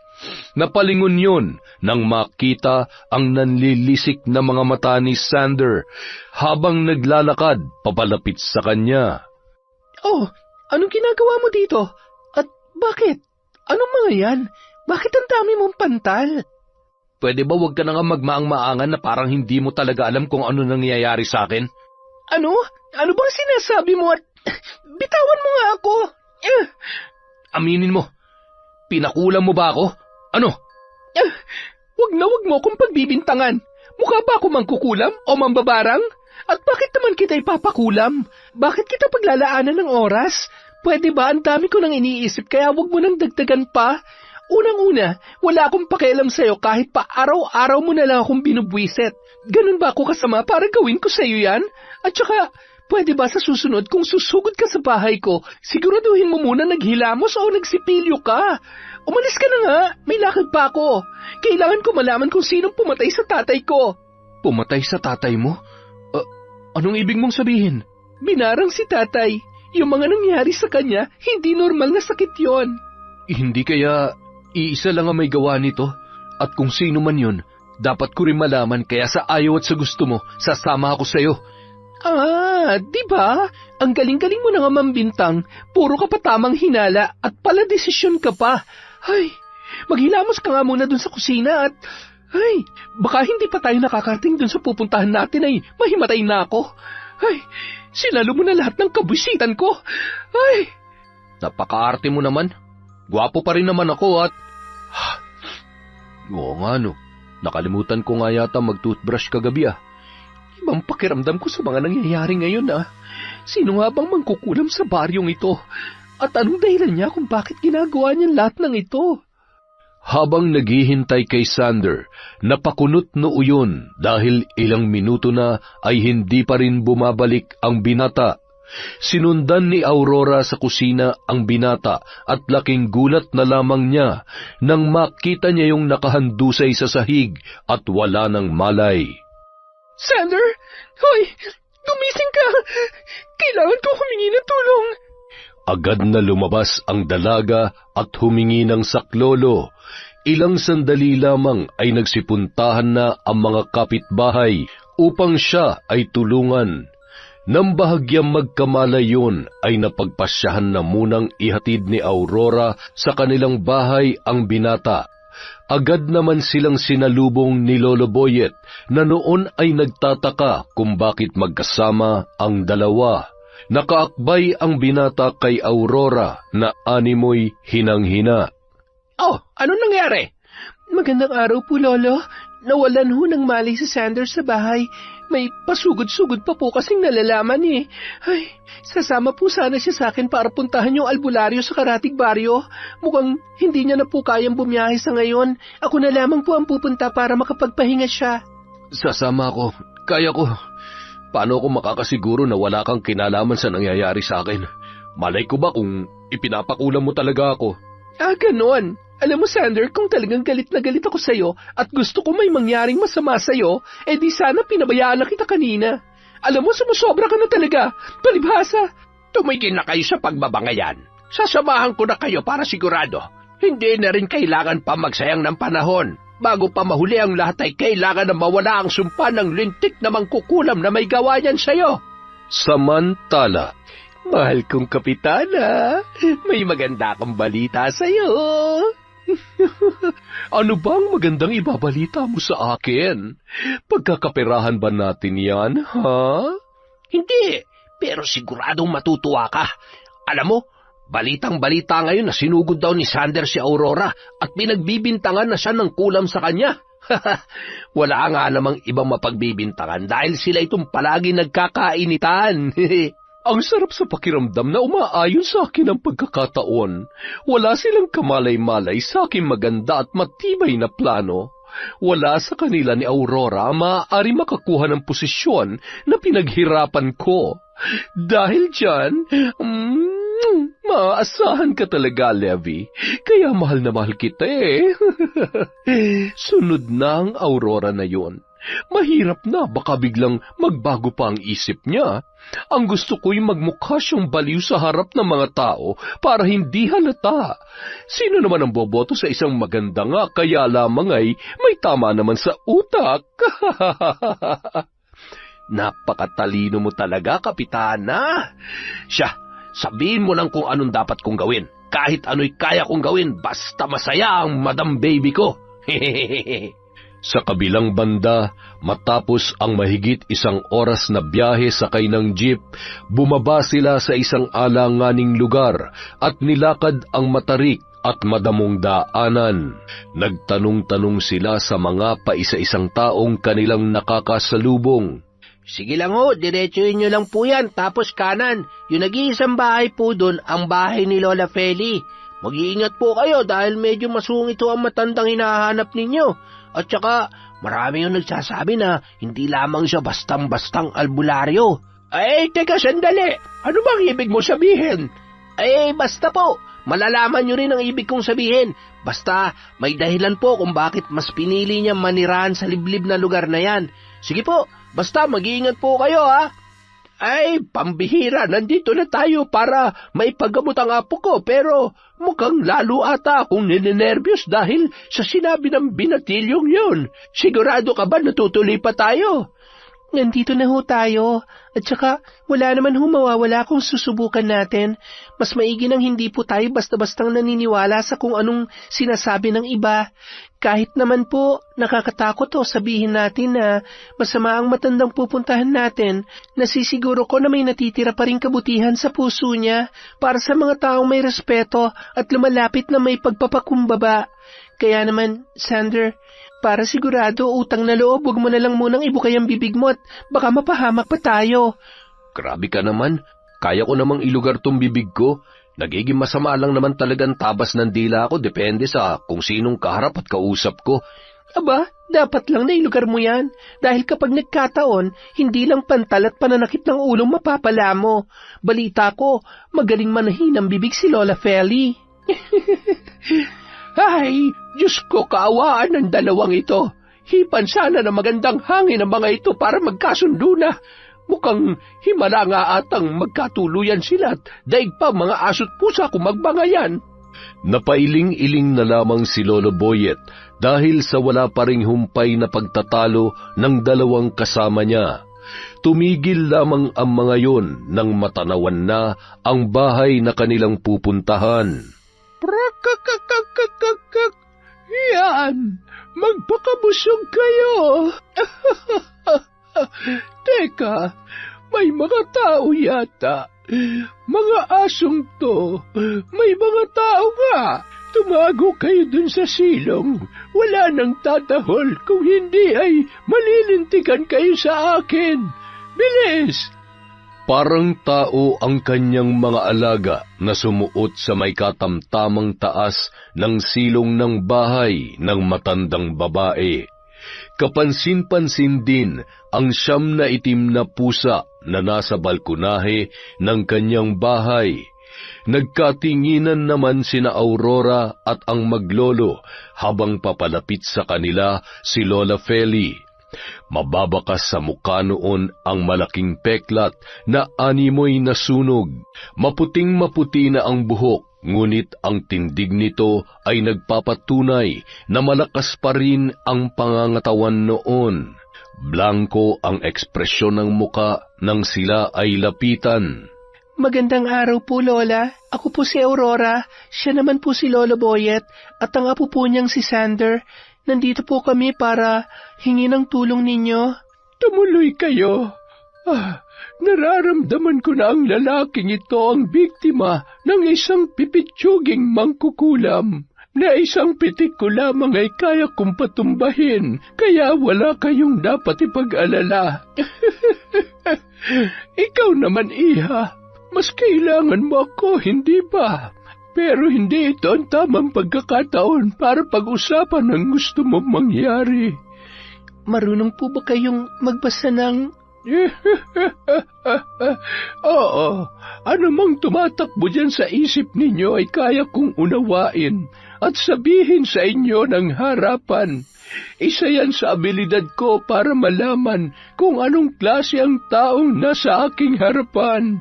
Napalingon yun nang makita ang nanlilisik na mga mata ni Sander habang naglalakad papalapit sa kanya. Anong ginagawa mo dito? At bakit? Anong mga yan? Bakit ang dami mong pantal? pwede ba wag ka na nga magmaang-maangan na parang hindi mo talaga alam kung ano nangyayari sa akin? Ano? Ano bang sinasabi mo at bitawan mo nga ako? Aminin mo, pinakulam mo ba ako? Ano? Wag mo akong pagbibintangan. Mukha ba ako mangkukulam o mambabarang? At bakit naman kita ipapakulam? Bakit kita paglalaanan ng oras? Pwede ba? Ang dami ko nang iniisip kaya wag mo nang dagdagan pa. Unang-una, wala akong pakialam sa'yo kahit pa araw-araw mo na lang akong binubwisit. Ganun ba ako kasama para gawin ko sa'yo yan? At saka, pwede ba sa susunod kung susugod ka sa bahay ko, siguraduhin mo muna naghilamos o nagsipilyo ka? Umalis ka na nga, may lakad pa ako. Kailangan ko malaman kung sinong pumatay sa tatay ko. Pumatay sa tatay mo? Anong ibig mong sabihin? Binarang si tatay. Yung mga nangyari sa kanya, hindi normal na sakit yon. Hindi kaya iisa lang ang may gawa nito? At kung sino man yun, dapat ko rin malaman kaya sa ayaw at sa gusto mo, sasama ako sa'yo. Di ba? Ang galing-galing mo na nga mambintang. Puro ka pa tamang hinala at pala desisyon ka pa. Ay, maghilamos ka nga muna dun sa kusina at... Ay, baka hindi pa tayo nakakarating dun sa pupuntahan natin ay mahimatay na ako. Ay, sinalo mo na lahat ng kabwisitan ko. Ay! Napakaarte mo naman. Gwapo pa rin naman ako at... Oo nga no, nakalimutan ko nga yata mag-toothbrush kagabi Ibang pakiramdam ko sa mga nangyayari ngayon Sino nga bang mangkukulam sa baryong ito? At anong dahilan niya kung bakit ginagawa niya lahat ng ito? Habang naghihintay kay Sander, napakunot noo yun dahil ilang minuto na ay hindi pa rin bumabalik ang binata. Sinundan ni Aurora sa kusina ang binata at laking gulat na lamang niya nang makita niya yung nakahandusay sa sahig at wala ng malay. Sander! Hoy! Gumising ka! Kailangan ko humingi ng tulong! Agad na lumabas ang dalaga at humingi ng saklolo. Ilang sandali lamang ay nagsipuntahan na ang mga kapitbahay upang siya ay tulungan. Nang bahagyang magkamalay yun ay napagpasyahan na munang ihatid ni Aurora sa kanilang bahay ang binata. Agad naman silang sinalubong ni Lolo Boyet na noon ay nagtataka kung bakit magkasama ang dalawa. Nakaakbay ang binata kay Aurora na animoy hinang-hina. Oh, anong nangyari? Magandang araw po, Lolo. Nawalan ho ng malay si Sanders sa bahay. May pasugod-sugod pa po kasing nalalaman Ay, sasama po sana siya sa akin para puntahan yung albularyo sa Karatig Baryo. Mukhang hindi niya na po kayang bumiyahe sa ngayon. Ako na lamang po ang pupunta para makapagpahinga siya. Sasama ako. Kaya ko. Paano ako makakasiguro na wala kang kinalaman sa nangyayari sa akin? Malay ko ba kung ipinapakulam mo talaga ako? Ganon. Alam mo, Sander, kung talagang galit na galit ako sa'yo at gusto ko may mangyaring masama sa'yo, di sana pinabayaan na kita kanina. Alam mo, sumusobra ka na talaga. Palibhasa. Tumigil na kayo sa pagbabangayan. Sasamahan ko na kayo para sigurado. Hindi na rin kailangan pa magsayang ng panahon. Bago pa mahuli ang lahat ay kailangan na mawala ang sumpa ng lintik na mangkukulam na may gawa niyan sa'yo. Samantala, mahal kong kapitana, may maganda akong balita sa'yo. Ano bang magandang ibabalita mo sa akin? Pagkakaperahan ba natin yan, ha? Hindi, pero siguradong matutuwa ka. Alam mo, balitang-balita ngayon na sinugod daw ni Sander si Aurora at pinagbibintangan na siya ng kulam sa kanya. Wala nga namang ibang mapagbibintangan dahil sila itong palagi nagkakainitan. Ang sarap sa pakiramdam na umaayon sa akin ang pagkakataon. Wala silang kamalay-malay sa aking maganda at matibay na plano. Wala sa kanila ni Aurora maaari makakuha ng posisyon na pinaghirapan ko. Dahil dyan, maaasahan ka talaga, Levi. Kaya mahal na mahal kita Sunod na ang Aurora na yon. Mahirap na, baka biglang magbago pa ang isip niya. Ang gusto ko'y magmukha siyang baliw sa harap ng mga tao para hindi halata. Sino naman ang boboto sa isang maganda nga, kaya lamang ay may tama naman sa utak. Napakatalino mo talaga, Kapitana. Siya, sabihin mo lang kung anong dapat kong gawin. Kahit ano'y kaya kong gawin, basta masaya ang Madam Baby ko. Sa kabilang banda, matapos ang mahigit 1 oras na biyahe sakay ng jeep, bumaba sila sa isang alanganing lugar at nilakad ang matarik at madamong daanan. Nagtanong-tanong sila sa mga paisa-isang taong kanilang nakakasalubong. Sige lang ho, diretsuhin nyo lang po yan, tapos kanan. Yung nag-iisang bahay po doon, ang bahay ni Lola Feli. Mag-iingat po kayo dahil medyo masungit ho ang matandang hinahanap ninyo. At saka, marami yung nagsasabi na hindi lamang siya bastang-bastang albularyo. Ay, teka sandali. Ano bang ibig mo sabihin? Ay, basta po. Malalaman nyo rin ang ibig kong sabihin. Basta, may dahilan po kung bakit mas pinili niya manirahan sa liblib na lugar na yan. Sige po, basta mag-iingat po kayo ha. Ay, pambihira, nandito na tayo para maipagamot ang apo ko, pero mukhang lalo ata akong ninenervyos dahil sa sinabi ng binatilyong yun. Sigurado ka ba natutuloy pa tayo? Nandito na ho tayo, at saka wala naman ho mawawala kung susubukan natin. Mas maigi nang hindi po tayo basta-bastang naniniwala sa kung anong sinasabi ng iba. Kahit naman po nakakatakot o sabihin natin na masama ang matandang pupuntahan natin, nasisiguro ko na may natitira pa rin kabutihan sa puso niya para sa mga taong may respeto at lumalapit na may pagpapakumbaba. Kaya naman, Sander, para sigurado utang na loob, huwag mo na lang munang ibukay ang bibig mo at baka mapahamak pa tayo. Grabe ka naman, kaya ko namang ilugar tong bibig ko. Nagiging masama lang naman talagang tabas ng dila ko, depende sa kung sinong kaharap at kausap ko. Aba, dapat lang na ilugar mo yan, dahil kapag nagkataon, hindi lang pantal at pananakit ng ulong mapapala mo. Balita ko, magaling manahin ang bibig si Lola Feli. Ay, Diyos ko, kaawaan ng dalawang ito. Hipan sana na magandang hangin ang mga ito para magkasundo na. Mukhang himala nga atang magkatuluyan sila at daig pa mga aso't pusa kung magbangayan. Napailing-iling na lamang si Lolo Boyet dahil sa wala pa ring humpay na pagtatalo ng dalawang kasama niya. Tumigil lamang ang mga yon nang matanawan na ang bahay na kanilang pupuntahan. Prakakakakakakak! Yan! Magpakabusog kayo! Teka, may mga tao yata. Mga asong to, may mga tao nga. Tumago kayo dun sa silong. Wala nang tatahol, kung hindi ay malilintikan kayo sa akin. Bilis! Parang tao ang kanyang mga alaga na sumuot sa may katamtamang taas ng silong ng bahay ng matandang babae. Kapansin-pansin din ang 9 na itim na pusa na nasa balkonahe ng kanyang bahay. Nagkatinginan naman sina Aurora at ang maglolo habang papalapit sa kanila si Lola Feli. Mababakas sa mukha noon ang malaking peklat na animoy nasunog. Maputing-maputi na ang buhok, ngunit ang tindig nito ay nagpapatunay na malakas pa rin ang pangangatawan noon. Blanko ang ekspresyon ng muka nang sila ay lapitan. Magandang araw po, Lola. Ako po si Aurora. Siya naman po si Lolo Boyet at ang apo po niyang si Sander. Nandito po kami para hingi ng tulong ninyo. Tumuloy kayo. Nararamdaman ko na ang lalaking ito ang biktima ng isang pipitsuging mangkukulam. Na isang pitik ko lamang ay kaya kong patumbahin, kaya wala kayong dapat ipag-alala. Ikaw naman, Iha, mas kailangan mo ako, hindi ba? Pero hindi ito ang tamang pagkakataon para pag-usapan ang gusto mong mangyari. Marunong po ba kayong magbasa ng... Oo, anumang tumatakbo dyan sa isip ninyo ay kaya kong unawain at sabihin sa inyo ng harapan. Isa yan sa abilidad ko para malaman kung anong klase ang taong nasa aking harapan.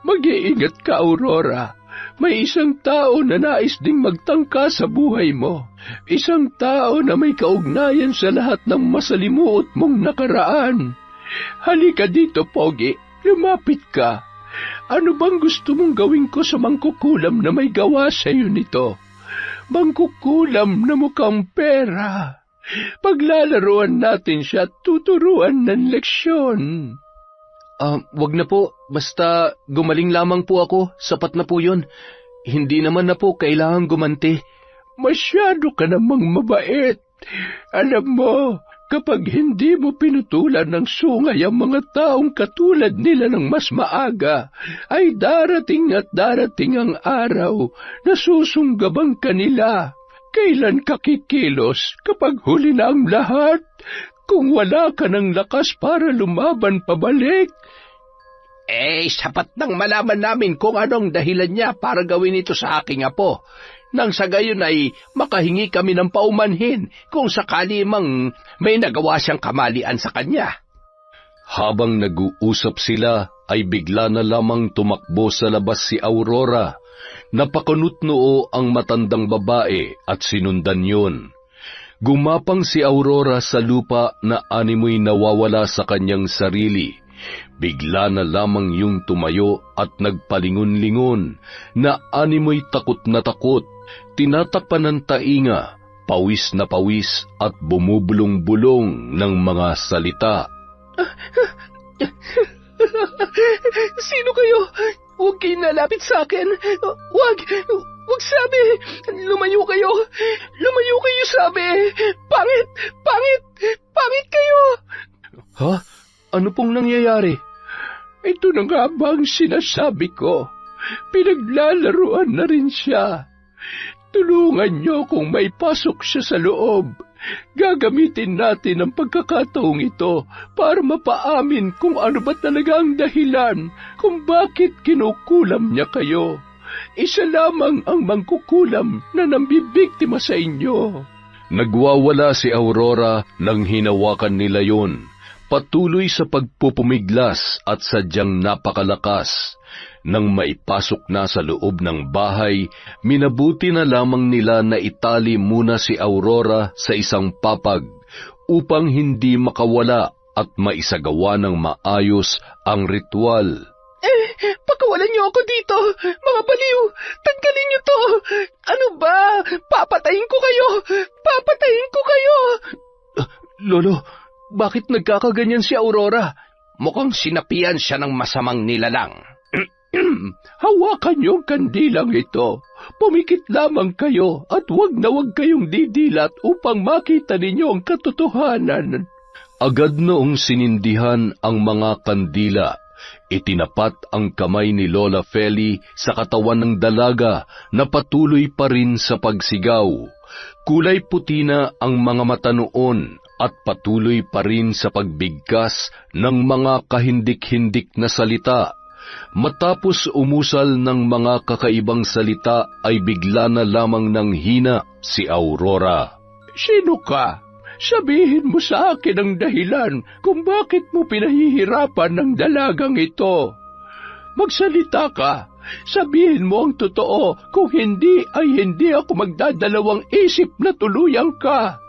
Mag-iingat ka, Aurora. May isang tao na nais ding magtangka sa buhay mo. Isang tao na may kaugnayan sa lahat ng masalimuot mong nakaraan. Halika dito, Pogi. Lumapit ka. Ano bang gusto mong gawin ko sa mangkukulam na may gawa sa iyo nito? mangkukulam na mukhang pera. Paglalaroan natin siya at tuturuan ng leksyon. Wag na po. Basta gumaling lamang po ako. Sapat na po yun. Hindi naman na po kailangan gumanti. Masyado ka namang mabait. Alam mo, kapag hindi mo pinutulan ng sungay ang mga taong katulad nila ng mas maaga, ay darating at darating ang araw na susunggabang kanila. Kailan ka kikilos kapag huli na ang lahat? Kung wala ka ng lakas para lumaban pabalik? Sapat nang malaman namin kung anong dahilan niya para gawin ito sa aking apo. Nang sa gayon ay makahingi kami ng paumanhin kung sakali mang may nagawa siyang kamalian sa kanya. Habang nag-uusap sila, ay bigla na lamang tumakbo sa labas si Aurora. Napakunot-noo ang matandang babae at sinundan yun. Gumapang si Aurora sa lupa na animoy nawawala sa kanyang sarili. Bigla na lamang yung tumayo at nagpalingon-lingon na animoy takot na takot. Tinatakpan ng tainga, pawis na pawis at bumubulong-bulong ng mga salita. Sino kayo? Huwag kayo nalapit sa akin. Huwag sabi. Lumayo kayo. Lumayo kayo sabi. Pangit kayo. Ha? Ano pong nangyayari? Ito na nga ba ang sinasabi ko? Pinaglalaruan na rin siya. Tulungan niyo kung may pasok siya sa loob. Gagamitin natin ang pagkakataong ito para mapaamin kung ano ba talaga ang dahilan kung bakit kinukulam niya kayo. Isa lamang ang mangkukulam na nambibiktima sa inyo. Nagwawala si Aurora nang hinawakan nila yon. Patuloy sa pagpupumiglas at sadyang napakalakas. Nang maipasok na sa loob ng bahay, minabuti na lamang nila na itali muna si Aurora sa isang papag upang hindi makawala at maisagawa ng maayos ang ritual. Pakawalan niyo ako dito, mga baliw! Tanggalin niyo to! Ano ba? Papatayin ko kayo! Lolo, bakit nagkakaganyan si Aurora? Mukhang sinapian siya ng masamang nilalang. Hawakan niyo ang kandilang ito. Pumikit lamang kayo at wag na wag kayong didilat upang makita ninyo ang katotohanan. Agad noong sinindihan ang mga kandila, itinapat ang kamay ni Lola Feli sa katawan ng dalaga na patuloy pa rin sa pagsigaw. Kulay puti na ang mga mata noon at patuloy pa rin sa pagbigkas ng mga kahindik-hindik na salita. Matapos umusal ng mga kakaibang salita ay bigla na lamang nang hina si Aurora. Sino ka? Sabihin mo sa akin ang dahilan kung bakit mo pinahihirapan ng dalagang ito. Magsalita ka. Sabihin mo ang totoo. Kung hindi ay hindi ako magdadalawang isip na tuluyan ka.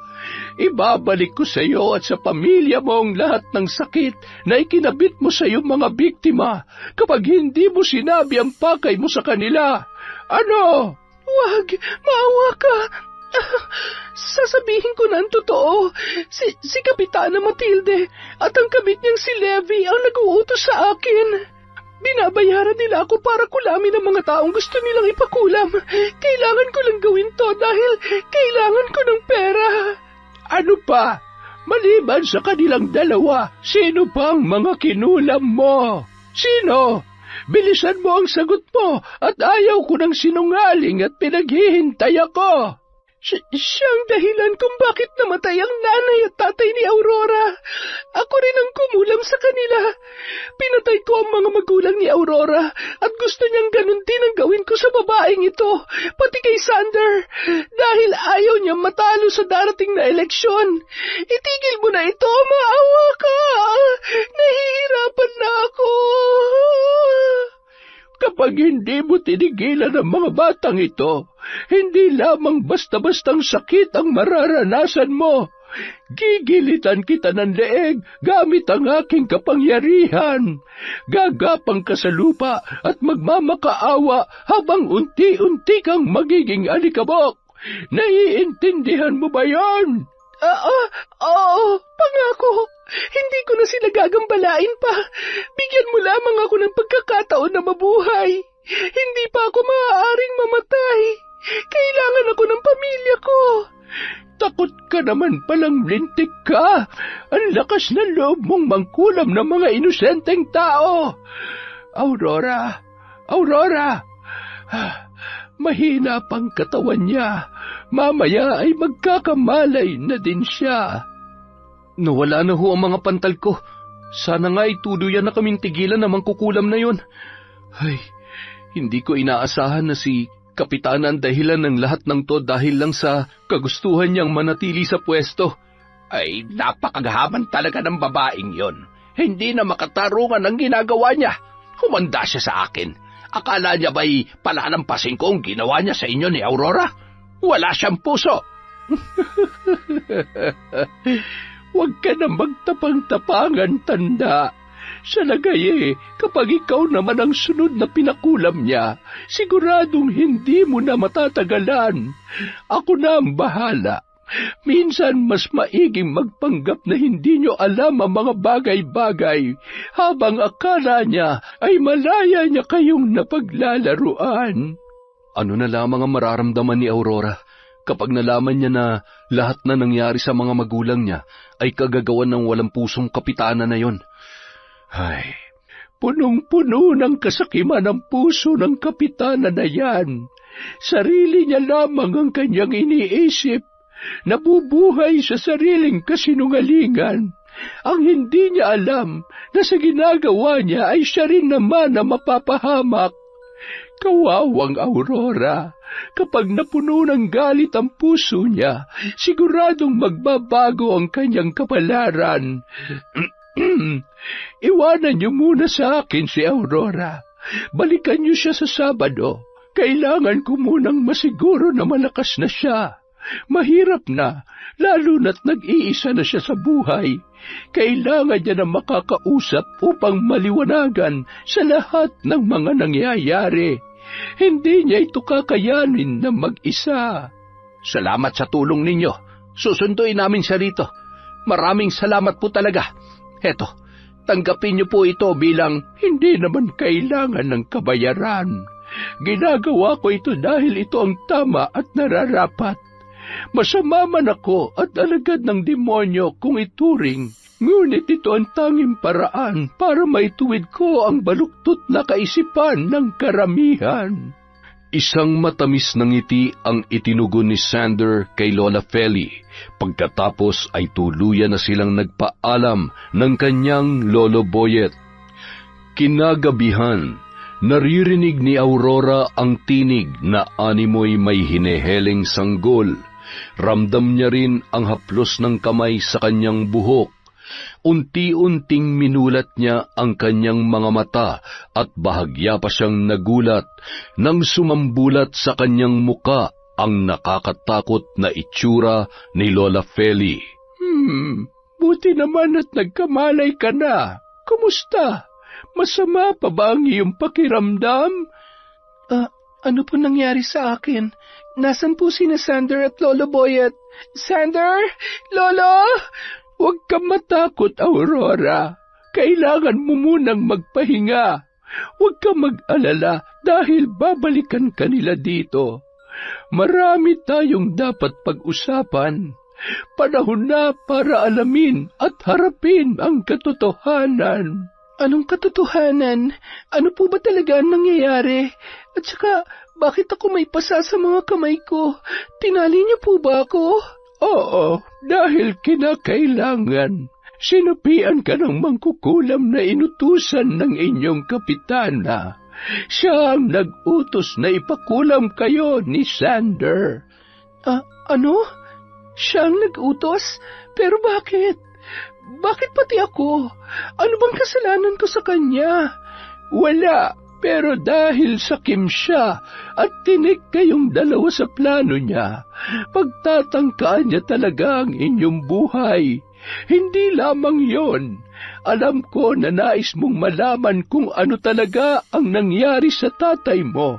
Ibabalik ko sa iyo at sa pamilya mo ang lahat ng sakit na ikinabit mo sa iyong mga biktima kapag hindi mo sinabi ang pakay mo sa kanila. Ano? Wag, maawa ka. Sasabihin ko na ang totoo. Si Kapitana Matilde at ang kabit niyang si Levi ang nag-uutos sa akin. Binabayaran nila ako para kulamin ang mga taong gusto nilang ipakulam. Kailangan ko lang gawin to dahil kailangan ko ng pera. Ano pa? Maliban sa kanilang dalawa, sino pang mga kinulam mo? Sino? Bilisan mo ang sagot mo at ayaw ko ng sinungaling at pinaghihintay ako. Siya ang dahilan kung bakit namatay ang nanay at tatay ni Aurora. Ako rin ang kumulam sa kanila. Pinatay ko ang mga magulang ni Aurora at gusto niyang ganun din ang gawin ko sa babaeng ito, pati kay Sander, dahil ayaw niya matalo sa darating na eleksyon. Itigil mo na ito, maawa ka. Nahihirapan na ako. Kapag hindi mo tinigilan ang mga batang ito, hindi lamang basta-bastang sakit ang mararanasan mo. Gigilitan kita ng leeg gamit ang aking kapangyarihan. Gagapang ka sa lupa at magmamakaawa habang unti-unti kang magiging alikabok. Naiintindihan mo ba yan? Oo, pangako. Hindi ko na sila gagambalain pa. Bigyan mo lamang ako ng pagkakataon na mabuhay. Hindi pa ako maaaring mamatay. Kailangan ako ng pamilya ko. Takot ka naman palang lintik ka. Ang lakas ng loob mong mangkulam ng mga inosenteng tao. Aurora! Mahina pang katawan niya. Mamaya ay magkakamalay na din siya. Nawala na ho ang mga pantal ko. Sana nga ay tuluyan na kaming tigilan na mangkukulam na yon. Ay, hindi ko inaasahan na si Kapitana ang dahilan ng lahat ng to dahil lang sa kagustuhan niyang manatili sa pwesto. Ay, napakagahaman talaga ng babaeng yon. Hindi na makatarungan ang ginagawa niya. Humanda siya sa akin. Akala niya ba'y palalampasin ko ang ginawa niya sa inyo ni Aurora? Wala siyang puso. Huwag ka na magtapang-tapangan, tanda. Sa lagay kapag ikaw naman ang sunod na pinakulam niya, siguradong hindi mo na matatagalan. Ako na ang bahala. Minsan mas maiging magpanggap na hindi nyo alam ang mga bagay-bagay, habang akala niya ay malaya niya kayong napaglalaruan. Ano na lamang ang mararamdaman ni Aurora kapag nalaman niya na lahat na nangyari sa mga magulang niya ay kagagawan ng walang pusong kapitana na yon? Ay, punong-puno ng kasakiman ang puso ng kapitana na yan. Sarili niya lamang ang kanyang iniisip. Nabubuhay sa sariling kasinungalingan. Ang hindi niya alam na sa ginagawa niya ay siya rin naman na mapapahamak. Kawawang Aurora, kapag napuno ng galit ang puso niya, siguradong magbabago ang kanyang kapalaran. Iwanan niyo muna sa akin si Aurora. Balikan niyo siya sa Sabado. Kailangan ko munang masiguro na malakas na siya. Mahirap na, lalo na't nag-iisa na siya sa buhay. Kailangan niya na makakausap upang maliwanagan sa lahat ng mga nangyayari. Hindi niya ito kakayanin na mag-isa. Salamat sa tulong ninyo. Susunduin namin siya rito. Maraming salamat po talaga. Heto, tanggapin niyo po ito bilang hindi naman kailangan ng kabayaran. Ginagawa ko ito dahil ito ang tama at nararapat. Masama man ako at alagad ng demonyo kung ituring, ngunit ito ang tanging paraan para maituwid ko ang baluktot na kaisipan ng karamihan. Isang matamis na ngiti ang itinugon ni Sander kay Lola Feli. Pagkatapos ay tuluyan na silang nagpaalam ng kanyang Lolo Boyet. Kinagabihan, naririnig ni Aurora ang tinig na animoy may hineheling sanggol. Ramdam niya rin ang haplos ng kamay sa kanyang buhok. Unti-unting minulat niya ang kanyang mga mata at bahagya pa siyang nagulat nang sumambulat sa kanyang muka ang nakakatakot na itsura ni Lola Feli. Buti naman at nagkamalay ka na. Kumusta? Masama pa ba ang iyong pakiramdam? Ano po nangyari sa akin? Nasaan po sina Sander at Lolo Boyet? Sander? Lolo? Huwag kang matakot, Aurora. Kailangan mo munang magpahinga. Huwag kang mag-alala dahil babalikan ka nila dito. Marami tayong dapat pag-usapan. Panahon na para alamin at harapin ang katotohanan. Anong katotohanan? Ano po ba talaga ang nangyayari? At saka, bakit ako may pasa sa mga kamay ko? Tinali niyo po ba ako? Oo, dahil kinakailangan. Sinupian ka ng mangkukulam na inutusan ng inyong kapitana. Siya ang nag-utos na ipakulam kayo ni Sander. Ano? Siya ang nag-utos? Pero bakit? Bakit pati ako? Ano bang kasalanan ko sa kanya? Wala, pero dahil sakim siya at tinik kayong dalawa sa plano niya, pagtatangkaan niya talaga ang inyong buhay. Hindi lamang yon. Alam ko na nais mong malaman kung ano talaga ang nangyari sa tatay mo,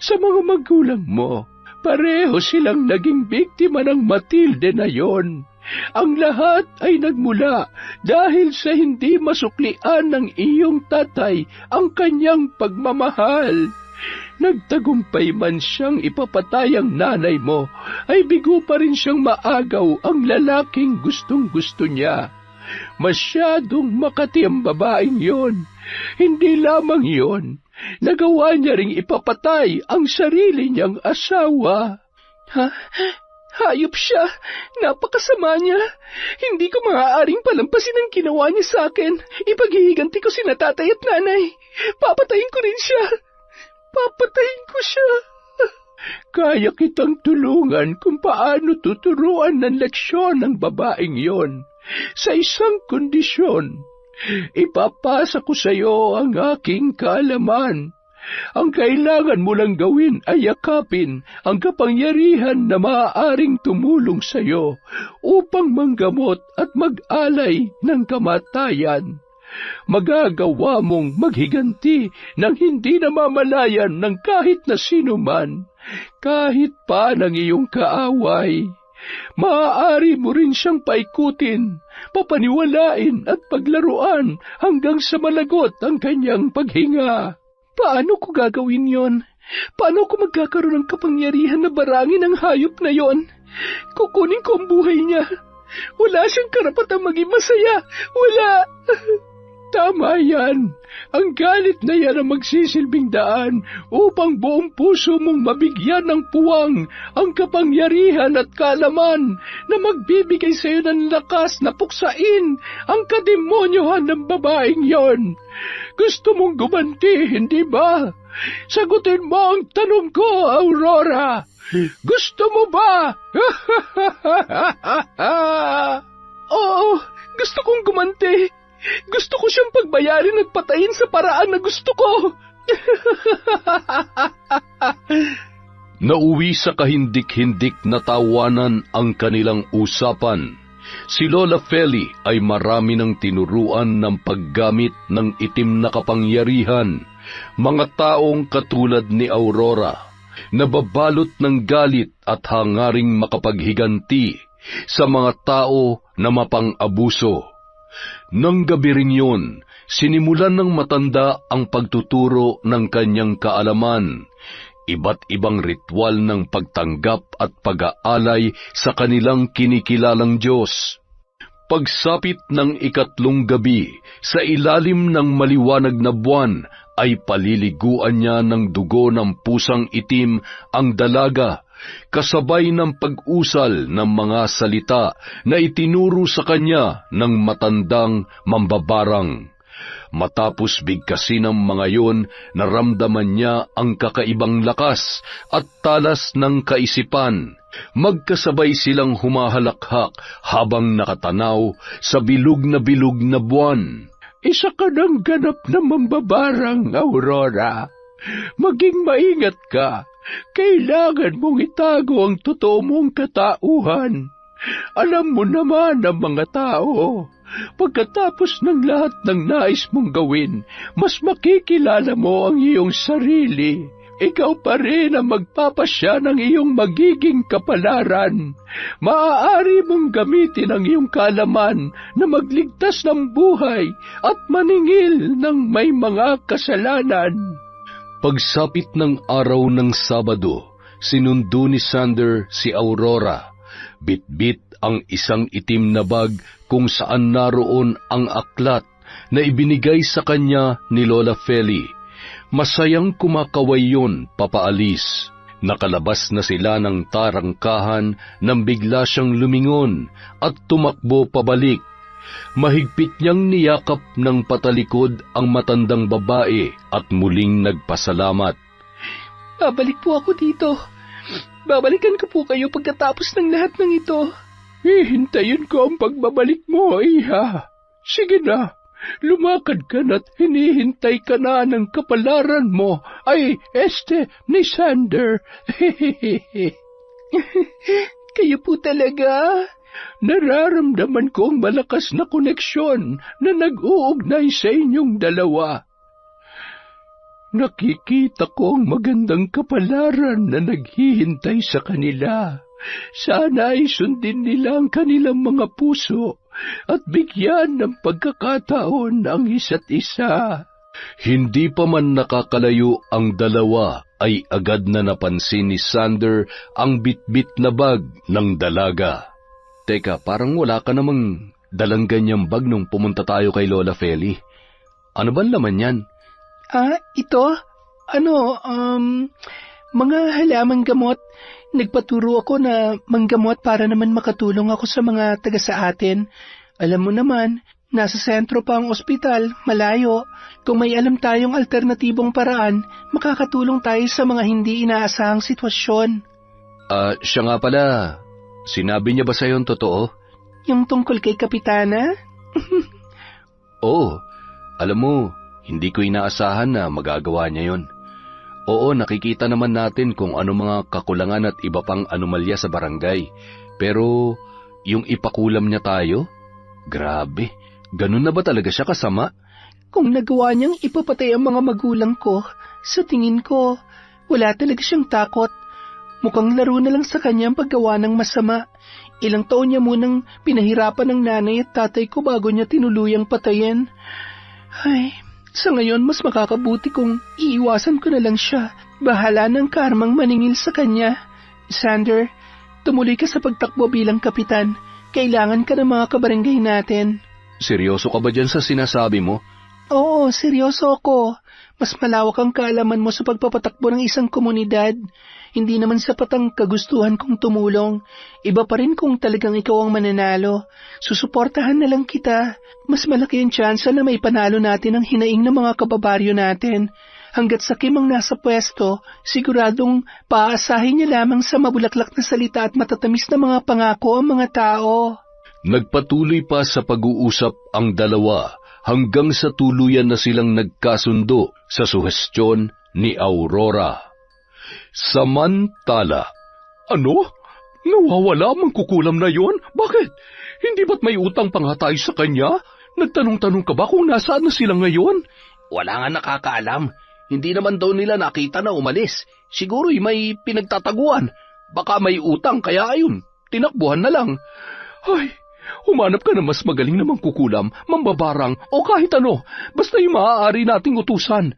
sa mga magulang mo. Pareho silang naging biktima ng Matilde na yon. Ang lahat ay nagmula dahil sa hindi masuklian ng iyong tatay ang kanyang pagmamahal. Nagtagumpay man siyang ipapatay ang nanay mo, ay bigo pa rin siyang maagaw ang lalaking gustong-gusto niya. Masyadong makati ang babaeng yon. Hindi lamang yon, nagawa niya ring ipapatay ang sarili niyang asawa. Ha? Hayop siya. Napakasama niya. Hindi ko maaaring palampasin ang ginawa niya sa akin. Ipaghihiganti ko sina tatay at nanay. Papatayin ko rin siya. Papatayin ko siya. Kaya kitang tulungan kung paano tuturuan ng leksyon ng babaeng yon. Sa isang kondisyon, ipapasa ko sa iyo ang aking kaalaman. Ang kailangan mo lang gawin ay yakapin ang kapangyarihan na maaaring tumulong sa iyo upang manggamot at mag-alay ng kamatayan. Magagawa mong maghiganti ng hindi namamalayan ng kahit na sino man, kahit pa ng iyong kaaway. Maaari mo rin siyang paikutin, papaniwalain at paglaruan hanggang sa malagot ang kanyang paghinga. Paano ko gagawin yon? Paano ko magkakaroon ng kapangyarihan na barangin ang hayop na yon? Kukunin ko ang buhay niya. Wala siyang karapatang maging masaya. Wala. Tama yan. Ang galit na yan ang magsisilbing daan upang buong puso mong mabigyan ng puwang ang kapangyarihan at kaalaman na magbibigay sa iyo ng lakas na puksain ang kademonyohan ng babaeng yon. Gusto mong gumanti, hindi ba? Sagutin mo ang tanong ko, Aurora. Gusto mo ba? Oo, gusto kong gumanti. Gusto ko siyang pagbayarin at patayin sa paraan na gusto ko. Nauwi sa kahindik-hindik na tawanan ang kanilang usapan. Si Lola Feli ay marami ng tinuruan ng paggamit ng itim na kapangyarihan, mga taong katulad ni Aurora, nababalot ng galit at hangaring makapaghiganti sa mga tao na mapang-abuso. Nang gabi rin yun, sinimulan ng matanda ang pagtuturo ng kanyang kaalaman, iba't ibang ritual ng pagtanggap at pag-aalay sa kanilang kinikilalang Diyos. Pagsapit ng ikatlong gabi, sa ilalim ng maliwanag na buwan, ay paliliguan niya ng dugo ng pusang itim ang dalaga, kasabay ng pag-usal ng mga salita na itinuro sa kanya ng matandang mambabarang. Matapos bigkasin ng mga yon, naramdaman niya ang kakaibang lakas at talas ng kaisipan. Magkasabay silang humahalakhak habang nakatanaw sa bilog na buwan. Isa ka ng ganap na mambabarang, Aurora. Maging maingat ka. Kailangan mong itago ang totoo mong katauhan. Alam mo naman ang mga tao, pagkatapos ng lahat ng nais mong gawin, mas makikilala mo ang iyong sarili. Ikaw pa rin ang magpapasya ng iyong magiging kapalaran. Maaari mong gamitin ang iyong kaalaman na magligtas ng buhay at maningil ng may mga kasalanan. Pagsapit ng araw ng Sabado, sinundo ni Sander si Aurora. Bitbit ang isang itim na bag kung saan naroon ang aklat na ibinigay sa kanya ni Lola Feli. Masayang kumakaway yon papaalis. Nakalabas na sila ng tarangkahan nang bigla siyang lumingon at tumakbo pabalik. Mahigpit niyang niyakap ng patalikod ang matandang babae at muling nagpasalamat. Babalik po ako dito. Babalikan ko po kayo pagkatapos ng lahat ng ito. Hihintayin ko ang pagbabalik mo, iha. Sige na, lumakad ka na't hinihintay ka na ng kapalaran mo ay ni Sander. Kayo po talaga? Nararamdaman ko ang malakas na koneksyon na nag-uugnay sa inyong dalawa. Nakikita ko ang magandang kapalaran na naghihintay sa kanila. Sana ay sundin nila ang kanilang mga puso at bigyan ng pagkakataon ang isa't isa. Hindi pa man nakakalayo ang dalawa ay agad na napansin ni Sander ang bitbit na bag ng dalaga. Teka, parang wala ka namang dalang ganyang bag nung pumunta tayo kay Lola Feli. Ano ba laman yan? Ito? Mga halamang gamot. Nagpaturo ako na manggamot para naman makatulong ako sa mga taga sa atin. Alam mo naman, nasa sentro pa ang ospital, malayo. Kung may alam tayong alternatibong paraan, makakatulong tayo sa mga hindi inaasahang sitwasyon. Siya nga pala, sinabi niya ba sa'yo ang totoo? Yung tungkol kay Kapitana? Oo, alam mo, hindi ko inaasahan na magagawa niya yon. Oo, nakikita naman natin kung ano mga kakulangan at iba pang anomalya sa barangay. Pero, yung ipakulam niya tayo? Grabe, ganun na ba talaga siya kasama? Kung nagawa niyang ipapatay ang mga magulang ko, sa tingin ko, wala talaga siyang takot. Mukhang laro na lang sa kanya ang paggawa ng masama. Ilang taon niya munang pinahirapan ng nanay at tatay ko bago niya tinuluyang patayin. Ay, sa ngayon mas makakabuti kung iiwasan ko na lang siya. Bahala ng karmang maningil sa kanya. Sander, tumuloy ka sa pagtakbo bilang kapitan. Kailangan ka ng mga kabarangay natin. Seryoso ka ba dyan sa sinasabi mo? Oo, seryoso ako. Mas malawak ang kaalaman mo sa pagpapatakbo ng isang komunidad. Hindi naman sapat ang kagustuhan kong tumulong. Iba pa rin kung talagang ikaw ang mananalo. Susuportahan na lang kita. Mas malaki ang tsansa na may panalo natin ang hinaing ng mga kababaryo natin. Hanggat sa Kim ang nasa pwesto, siguradong paasahin niya lamang sa mabulaklak na salita at matatamis na mga pangako ang mga tao. Nagpatuloy pa sa pag-uusap ang dalawa hanggang sa tuluyan na silang nagkasundo sa suhestyon ni Aurora. Samantala, ano? Nawawala ang mangkukulam na yon? Bakit? Hindi ba't may utang pa nga tayo sa kanya? Nagtanong-tanong ka ba kung nasaan na sila ngayon? Wala nga nakakaalam. Hindi naman daw nila nakita na umalis. Siguro'y may pinagtataguan. Baka may utang kaya ayun, tinakbuhan na lang. Ay, humanap ka na mas magaling na mangkukulam, mambabarang o kahit ano. Basta yung maaari nating utusan.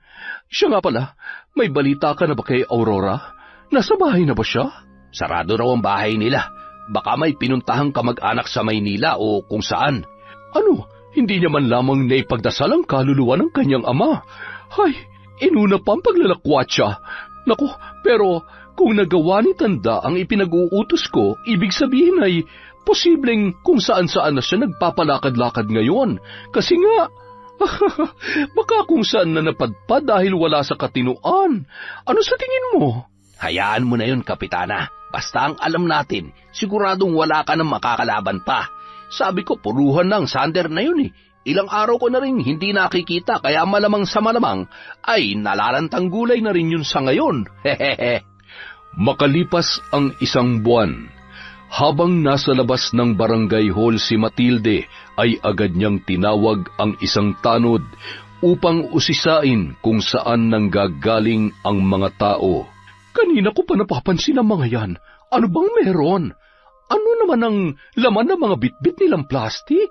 Siya nga pala, may balita ka na ba kay Aurora? Nasa bahay na ba siya? Sarado raw ang bahay nila. Baka may pinuntahang kamag-anak sa Maynila o kung saan. Ano? Hindi niya man lamang naipagdasal ang kaluluwa ng kanyang ama. Ay, inuna pa ang paglalakwatsa. Naku, pero kung nagawa ni Tanda ang ipinag-uutos ko, ibig sabihin ay posibleng kung saan-saan na siya nagpapalakad-lakad ngayon. Kasi nga, baka kung saan na napadpad dahil wala sa katinuan. Ano sa tingin mo? Hayaan mo na yun, Kapitana. Basta ang alam natin, siguradong wala ka nang makakalaban pa. Sabi ko, puruhan ng Sander na yun eh. Ilang araw ko na rin hindi nakikita kaya malamang sa malamang ay nalalantang gulay na rin yun sa ngayon. Hehehe. Makalipas ang isang buwan, habang nasa labas ng barangay hall si Matilde ay agad niyang tinawag ang isang tanod upang usisain kung saan nanggagaling ang mga tao. Kanina ko pa napapansin ang mga yan. Ano bang meron? Ano naman ang laman ng mga bitbit nilang plastik?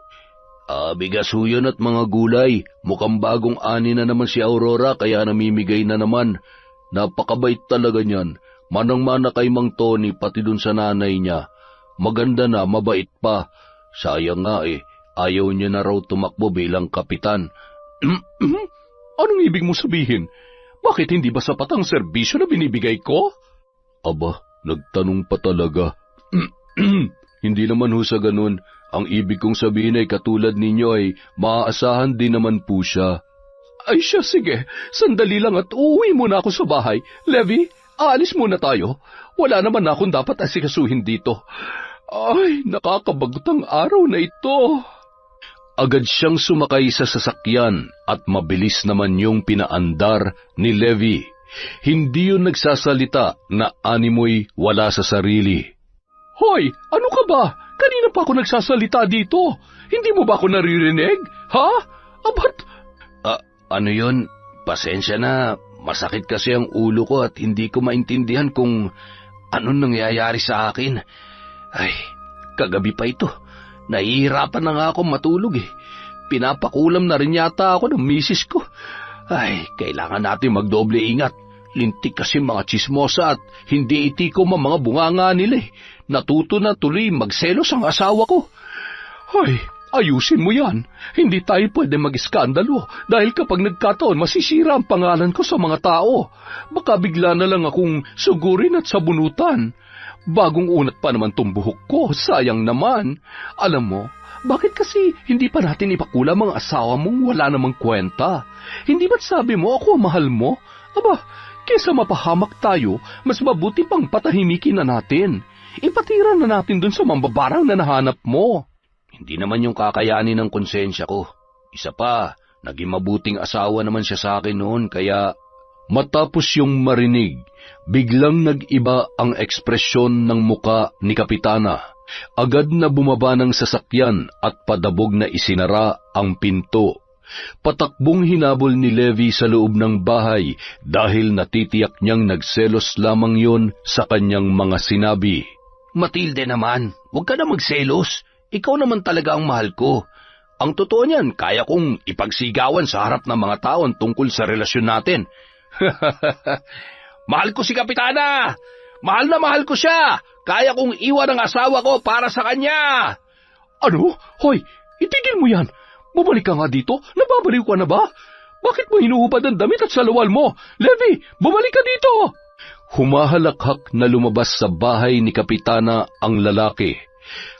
Bigas ho yun at mga gulay. Mukhang bagong ani na naman si Aurora kaya namimigay na naman. Napakabait talaga niyan. Manang-mana kay Mang Tony pati dun sa nanay niya. Maganda na, mabait pa. Sayang nga ayaw niya na raw tumakbo bilang kapitan. Anong ibig mo sabihin? Bakit hindi ba sapat ang serbisyo na binibigay ko? Aba, nagtanong pa talaga. Hindi naman ho sa ganun. Ang ibig kong sabihin ay katulad ninyo ay maaasahan din naman po siya. Ay siya, sige. Sandali lang at uuwi muna ako sa bahay. Levi, aalis muna tayo. Wala naman akong dapat asikasuhin dito. Ay, nakakabagot ang araw na ito. Agad siyang sumakay sa sasakyan at mabilis naman yung pinaandar ni Levi. Hindi yun nagsasalita na animoy wala sa sarili. Hoy, ano ka ba? Kanina pa ako nagsasalita dito. Hindi mo ba ako naririnig? Ha? Abat? Ano yun? Pasensya na. Masakit kasi ang ulo ko at hindi ko maintindihan kung anong nangyayari sa akin. Ay, kagabi pa ito. Nahihirapan na nga ako matulog eh. Pinapakulam na rin yata ako ng misis ko. Ay, kailangan natin magdoble ingat. Lintik kasi mga tsismosa at hindi itikom ang mga bunganga nila eh. Natuto na tuloy magselos ang asawa ko. Ay, ayusin mo yan. Hindi tayo pwede mag-iskandalo dahil kapag nagkataon masisira ang pangalan ko sa mga tao. Baka bigla na lang akong sugurin at sabunutan. Bagong unat pa naman tong buhok ko, sayang naman. Alam mo, bakit kasi hindi pa natin ipakulam ang asawa mong wala namang kwenta? Hindi ba't sabi mo ako ang mahal mo? Aba, kesa mapahamak tayo, mas mabuti pang patahimikin na natin. Ipatira na natin dun sa mambabarang na nahanap mo. Hindi naman yung kakayanin ng konsensya ko. Isa pa, naging mabuting asawa naman siya sa akin noon, kaya... Matapos yung marinig, biglang nag-iba ang ekspresyon ng muka ni Kapitana. Agad na bumaba ng sasakyan at padabog na isinara ang pinto. Patakbong hinabol ni Levi sa loob ng bahay dahil natitiyak niyang nagselos lamang yon sa kanyang mga sinabi. Matilde naman, huwag ka na magselos. Ikaw naman talaga ang mahal ko. Ang totoo niyan, kaya kong ipagsigawan sa harap ng mga taon tungkol sa relasyon natin. Mahal ko si Kapitana! Mahal na mahal ko siya! Kaya kong iwan ang asawa ko para sa kanya! Ano? Hoy, itigil mo yan! Bumalik ka nga dito? Nababaliw ka na ba? Bakit mo hinuhubad ang damit at salawal mo? Levi, bumalik ka dito! Humahalakhak na lumabas sa bahay ni Kapitana ang lalaki.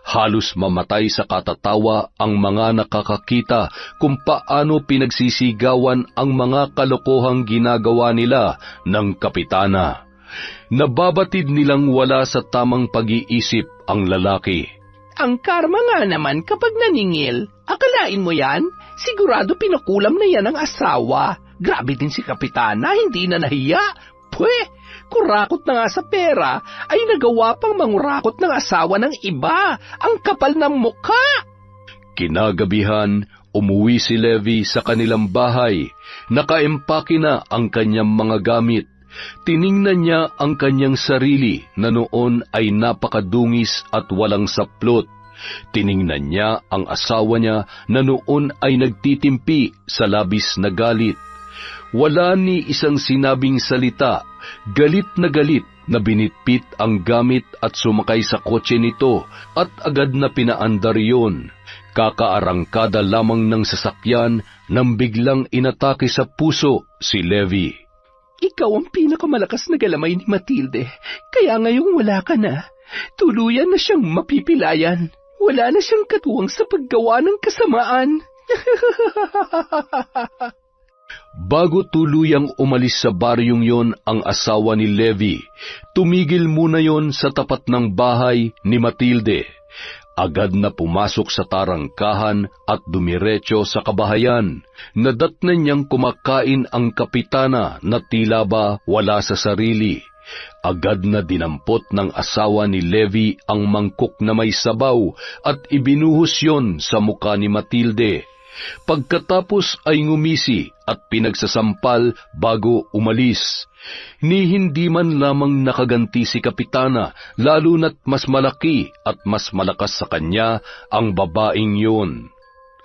Halos mamatay sa katatawa ang mga nakakakita kung paano pinagsisigawan ang mga kalokohang ginagawa nila ng Kapitana. Nababatid nilang wala sa tamang pag-iisip ang lalaki. Ang karma nga naman kapag naningil. Akalain mo yan? Sigurado pinakulam na yan ang asawa. Grabe din si Kapitana, hindi na nahiya. Pwe! Kurakot na nga sa pera, ay nagawa pang mangurakot ng asawa ng iba. Ang kapal ng mukha! Kinagabihan, umuwi si Levi sa kanilang bahay. Nakaempake na ang kanyang mga gamit. Tiningnan niya ang kanyang sarili na noon ay napakadungis at walang saplot. Tiningnan niya ang asawa niya na noon ay nagtitimpi sa labis na galit. Wala ni isang sinabing salita, galit na binitpit ang gamit at sumakay sa kotse nito at agad na pinaandar yun. Kakaarangkada lamang ng sasakyan nang biglang inatake sa puso si Levi. Ikaw ang pinakamalakas na galamay ni Matilde, kaya ngayong wala ka na, tuluyan na siyang mapipilayan. Wala na siyang katuwang sa paggawa ng kasamaan. Bago tuluyang umalis sa baryong yon ang asawa ni Levi, tumigil muna yon sa tapat ng bahay ni Matilde. Agad na pumasok sa tarangkahan at dumiretso sa kabahayan. Nadatnan niyang kumakain ang Kapitana na tila ba wala sa sarili. Agad na dinampot ng asawa ni Levi ang mangkok na may sabaw at ibinuhos yon sa mukha ni Matilde. Pagkatapos ay ngumisi at pinagsasampal bago umalis. Ni hindi man lamang nakaganti si Kapitana, lalo na't mas malaki at mas malakas sa kanya ang babaeng yun.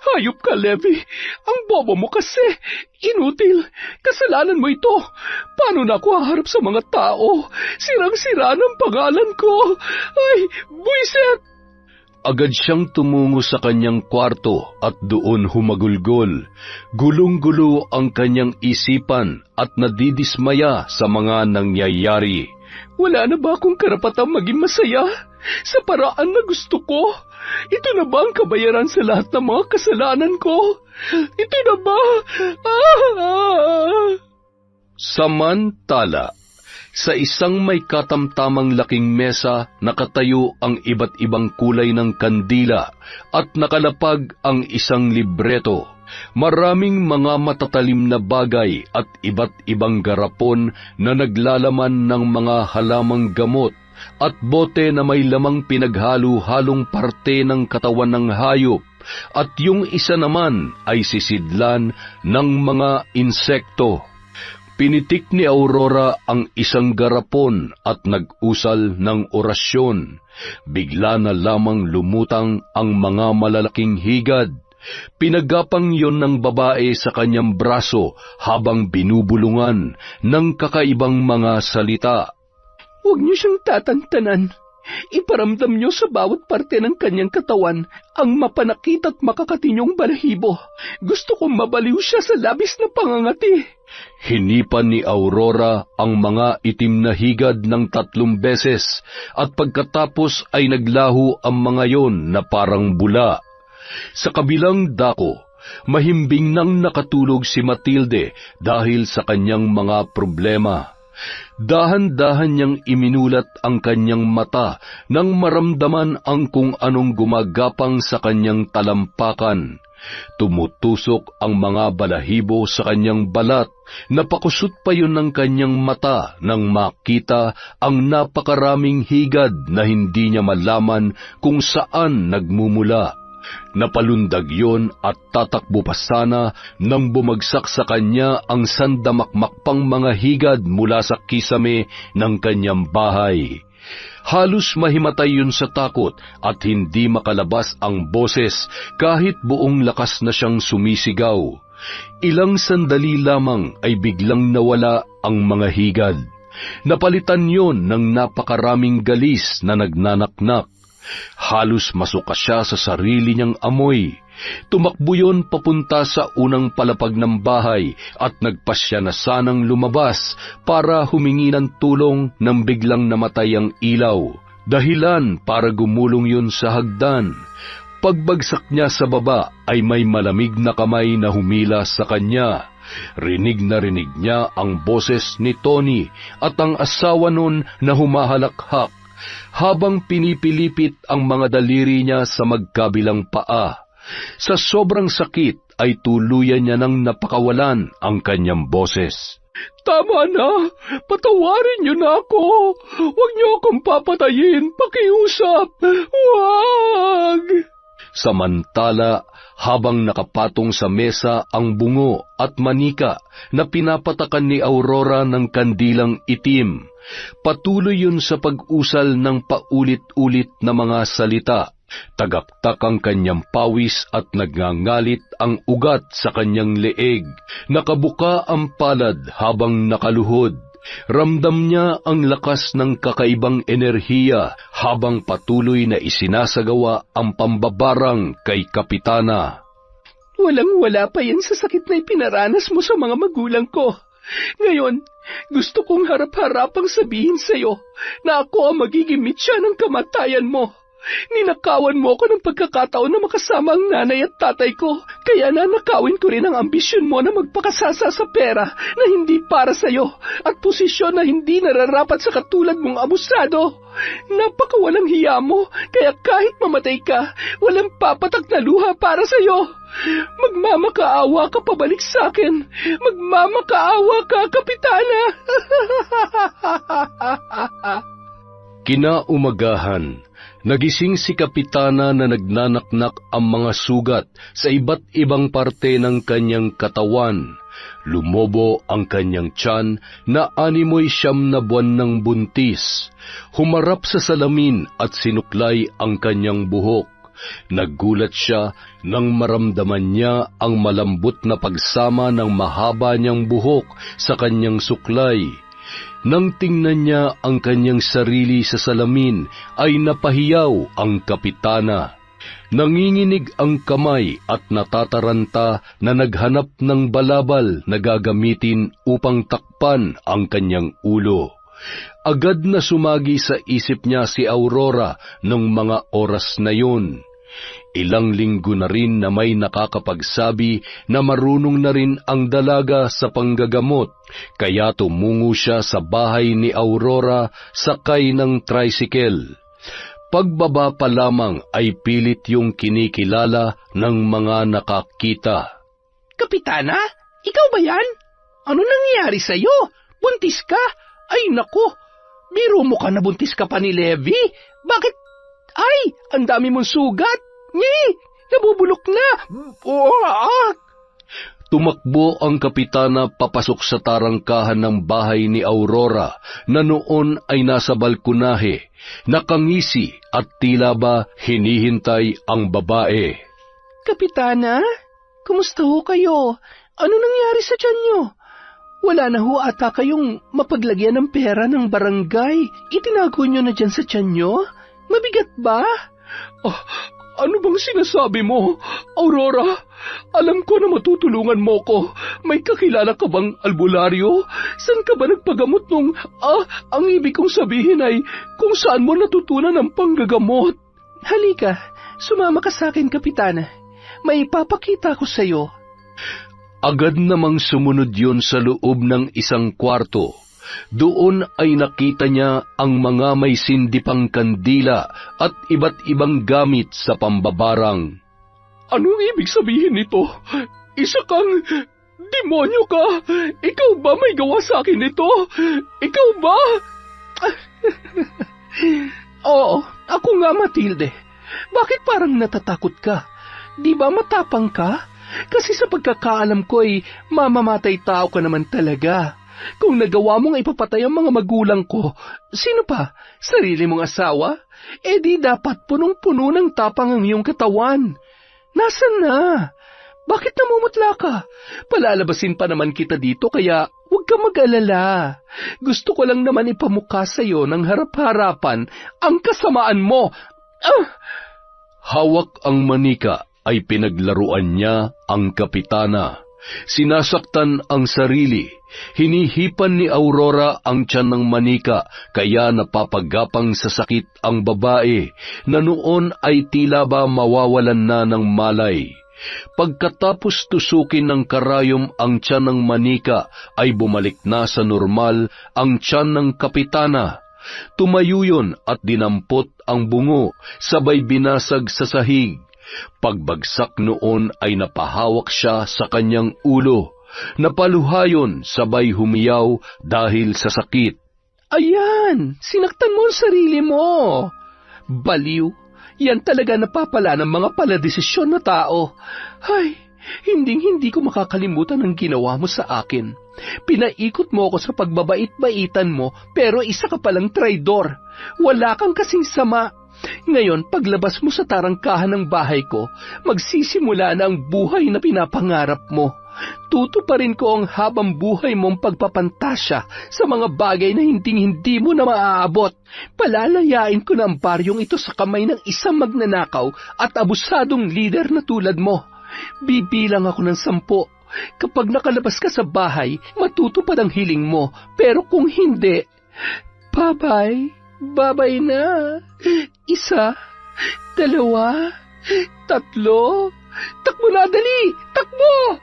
Hayop ka, Levi! Ang bobo mo kasi! Inutil! Kasalanan mo ito! Paano na ako haharap sa mga tao? Sirang-sira ng pangalan ko! Ay, buiset! Agad siyang tumungo sa kanyang kwarto at doon humagulgol. Gulong-gulo ang kanyang isipan at nadidismaya sa mga nangyayari. Wala na ba akong karapatang maging masaya? Sa paraan na gusto ko? Ito na ba ang kabayaran sa lahat ng mga kasalanan ko? Ito na ba? Samantala, sa isang may katamtamang laking mesa, nakatayo ang iba't ibang kulay ng kandila at nakalapag ang isang libreto. Maraming mga matatalim na bagay at iba't ibang garapon na naglalaman ng mga halamang gamot at bote na may lamang pinaghalo-halong parte ng katawan ng hayop at yung isa naman ay sisidlan ng mga insekto. Pinitik ni Aurora ang isang garapon at nag-usal ng orasyon. Bigla na lamang lumutang ang mga malalaking higad. Pinagapang yon ng babae sa kanyang braso habang binubulungan ng kakaibang mga salita. Huwag niyo siyang tatantanan. Iparamdam niyo sa bawat parte ng kanyang katawan ang mapanakit at makakatinyong balahibo. Gusto kong mabaliw siya sa labis na pangangati. Hinipan ni Aurora ang mga itim na higad ng 3 beses at pagkatapos ay naglaho ang mga yon na parang bula. Sa kabilang dako, mahimbing nang nakatulog si Matilde dahil sa kanyang mga problema. Dahan-dahan niyang iminulat ang kanyang mata nang maramdaman ang kung anong gumagapang sa kanyang talampakan. Tumutusok ang mga balahibo sa kanyang balat. Napakusot pa yun ng kanyang mata nang makita ang napakaraming higad na hindi niya malaman kung saan nagmumula. Napalundag yon at tatakbo pa sana nang bumagsak sa kanya ang sandamakmakpang mga higad mula sa kisame ng kanyang bahay. Halos mahimatay yun sa takot at hindi makalabas ang boses kahit buong lakas na siyang sumisigaw. Ilang sandali lamang ay biglang nawala ang mga higad. Napalitan yon ng napakaraming galis na nagnanaknak. Halos masuka siya sa sarili niyang amoy. Tumakbo yon papunta sa unang palapag ng bahay at nagpasya na sanang lumabas para humingi ng tulong nang biglang namatay ang ilaw. Dahilan para gumulong yon sa hagdan. Pagbagsak niya sa baba ay may malamig na kamay na humila sa kanya. Rinig na rinig niya ang boses ni Tony at ang asawa nun na humahalakhak habang pinipilipit ang mga daliri niya sa magkabilang paa. Sa sobrang sakit ay tuluyan niya nang napakawalan ang kanyang boses. Tama na! Patawarin niyo na ako! Huwag niyo akong papatayin! Pakiusap! Huwag! Samantala, habang nakapatong sa mesa ang bungo at manika na pinapatakan ni Aurora ng kandilang itim, patuloy yun sa pag-usal ng paulit-ulit na mga salita. Tagaktak ang kanyang pawis at nagngangalit ang ugat sa kanyang leeg. Nakabuka ang palad habang nakaluhod. Ramdam niya ang lakas ng kakaibang enerhiya habang patuloy na isinasagawa ang pambabarang kay Kapitana. Walang-wala pa yan sa sakit na ipinaranas mo sa mga magulang ko. Ngayon, gusto kong harap-harapang sabihin sa'yo na ako ang magiging mitya ng kamatayan mo. Ninakawan mo ako ng pagkakataon na makasama ang nanay at tatay ko, kaya nanakawin ko rin ang ambisyon mo na magpakasasa sa pera na hindi para sa'yo at posisyon na hindi nararapat sa katulad mong abusado. Napakawalang hiya mo, kaya kahit mamatay ka, walang papatak na luha para sa'yo. Magmamakaawa ka pabalik sa akin. Magmamakaawa ka, Kapitana. Kinaumagahan, nagising si Kapitana na nagnanaknak ang mga sugat sa iba't ibang parte ng kanyang katawan. Lumobo ang kanyang tiyan na 69 na buwan ng buntis. Humarap sa salamin at sinuklay ang kanyang buhok. Naggulat siya nang maramdaman niya ang malambot na pagsama ng mahaba niyang buhok sa kanyang suklay. Nang tingnan niya ang kanyang sarili sa salamin, ay napahiyaw ang Kapitana. Nanginginig ang kamay at natataranta na naghanap ng balabal na gagamitin upang takpan ang kanyang ulo. Agad na sumagi sa isip niya si Aurora ng mga oras na yun. Ilang linggo na rin na may nakakapagsabi na marunong na rin ang dalaga sa panggagamot, kaya tumungo siya sa bahay ni Aurora sakay ng tricycle. Pagbaba pa lamang ay pilit yung kinikilala ng mga nakakita. Kapitana, ikaw ba yan? Ano nangyari sa'yo? Buntis ka? Ay nako, biro mo ka na buntis ka pa ni Levi? Bakit? Ay, ang dami mong sugat. Ngi, nabubulok na. Tumakbo ang kapitana papasok sa tarangkahan ng bahay ni Aurora na noon ay nasa balkonahe, nakangisi at tila ba hinihintay ang babae. Kapitana, kumusta ho kayo? Ano nangyari sa tiyan nyo? Wala na ho ata kayong mapaglagyan ng pera ng barangay. Itinago nyo na dyan sa tiyan nyo? Mabigat ba? Ano bang sinasabi mo, Aurora? Alam ko na matutulungan mo ko. May kakilala ka bang albularyo? Saan ka ba nagpagamot nung... ang ibig kong sabihin ay kung saan mo natutunan ang panggagamot. Halika, sumama ka sa akin, Kapitana. May ipapakita ko sa'yo. Agad namang sumunod yon sa loob ng isang kwarto. Doon ay nakita niya ang mga may sindipang kandila at iba't ibang gamit sa pambabarang. Anong ibig sabihin nito? Isa kang demonyo ka? Ikaw ba may gawa sa akin nito? Ikaw ba? Oo, ako nga, Matilde. Bakit parang natatakot ka? Di ba matapang ka? Kasi sa pagkakaalam ko ay mamamatay tao ka naman talaga. Kung nagawa mong ipapatay ang mga magulang ko, sino pa? Sarili mong asawa? Eh di dapat punong-puno ng tapang ang iyong katawan. Nasaan na? Bakit namumutla ka? Palalabasin pa naman kita dito kaya huwag ka mag-alala. Gusto ko lang naman ipamukha sa iyo ng harap-harapan ang kasamaan mo. Hawak ang manika ay pinaglaruan niya ang kapitana. Sinasaktan ang sarili. Hinihipan ni Aurora ang tiyan ng manika kaya napapagapang sa sakit ang babae na noon ay tila ba mawawalan na ng malay. Pagkatapos tusukin ng karayom ang tiyan ng manika ay bumalik na sa normal ang tiyan ng kapitana. Tumayo yun at dinampot ang bungo sabay binasag sa sahig. Pagbagsak noon ay napahawak siya sa kanyang ulo. Napaluhayon sabay humiyaw dahil sa sakit. Ayan, sinaktan mo ang sarili mo. Baliw, yan talaga napapala ng mga paladesisyon na tao. Ay, hindi ko makakalimutan ang ginawa mo sa akin. Pinaikot mo ako sa pagbabait-baitan mo pero isa ka palang traidor. Wala kang kasing sama. Ngayon, paglabas mo sa tarangkahan ng bahay ko, magsisimula na ang buhay na pinapangarap mo. Tutuparin ko ang habang buhay mong pagpapantasya sa mga bagay na hindi mo na maaabot. Palalayain ko na ang baryong ito sa kamay ng isang magnanakaw at abusadong lider na tulad mo. Bibilang ako ng 10. Kapag nakalabas ka sa bahay, matutupad ang hiling mo. Pero kung hindi, bye-bye. Babay na. 1, 2, 3. Takbo na, dali! Takbo!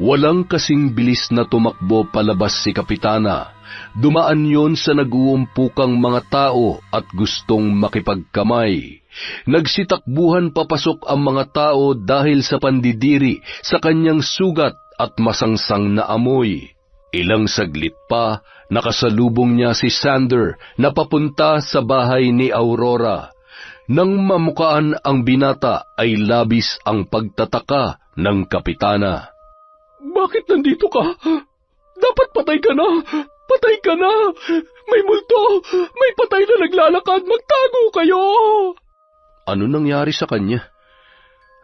Walang kasing bilis na tumakbo palabas si kapitana. Dumaan yon sa naguumpukang mga tao at gustong makipagkamay. Nagsitakbuhan papasok ang mga tao dahil sa pandidiri sa kanyang sugat at masangsang na amoy. Ilang saglit pa, nakasalubong niya si Sander na papunta sa bahay ni Aurora. Nang mamukaan ang binata ay labis ang pagtataka ng kapitana. Bakit nandito ka? Dapat patay ka na! Patay ka na! May multo! May patay na naglalakad! Magtago kayo! Ano nangyari sa kanya?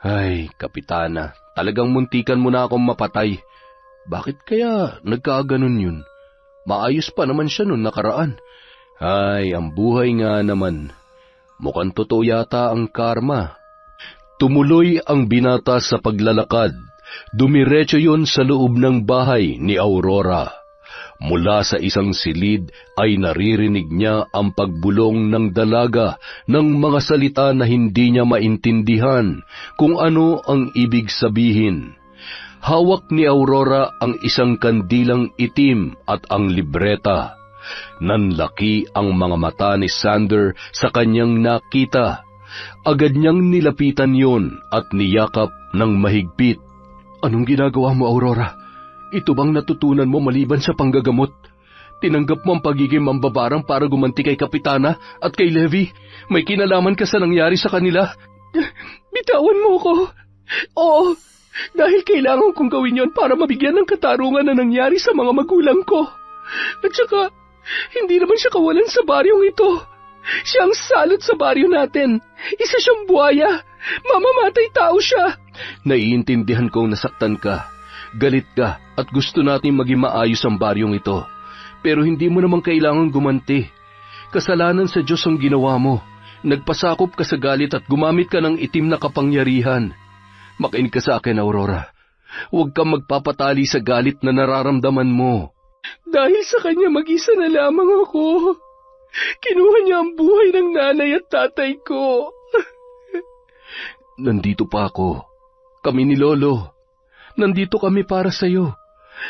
Ay, kapitana, talagang muntikan mo na akong mapatay. Bakit kaya nagkaganon yun? Maayos pa naman siya noon nakaraan. Ay, ang buhay nga naman. Mukhang totoo yata ang karma. Tumuloy ang binata sa paglalakad. Dumiretso yon sa loob ng bahay ni Aurora. Mula sa isang silid ay naririnig niya ang pagbulong ng dalaga ng mga salita na hindi niya maintindihan kung ano ang ibig sabihin. Hawak ni Aurora ang isang kandilang itim at ang libreta. Nanlaki ang mga mata ni Sander sa kanyang nakita. Agad niyang nilapitan yon at niyakap ng mahigpit. Anong ginagawa mo, Aurora? Ito bang natutunan mo maliban sa panggagamot? Tinanggap mo ang pagiging mambabarang para gumanti kay Kapitana at kay Levi? May kinalaman ka sa nangyari sa kanila? Bitawan mo ko. Oo, Dahil kailangan kong gawin yon para mabigyan ng katarungan na nangyari sa mga magulang ko. At saka, hindi naman siya kawalan sa baryong ito. Siya ang salot sa baryo natin. Isa siyang buhaya. Mamamatay tao siya. Naiintindihan kong nasaktan ka, galit ka, at gusto natin maging maayos ang baryong ito. Pero hindi mo naman kailangan gumanti. Kasalanan sa Diyos ang ginawa mo. Nagpasakop ka sa galit at gumamit ka ng itim na kapangyarihan. Makinig ka sa akin, Aurora. Huwag kang magpapatali sa galit na nararamdaman mo. Dahil sa kanya mag-isa na lamang ako. Kinuha niya ang buhay ng nanay at tatay ko. Nandito pa ako. Kami ni Lolo. Nandito kami para sa'yo.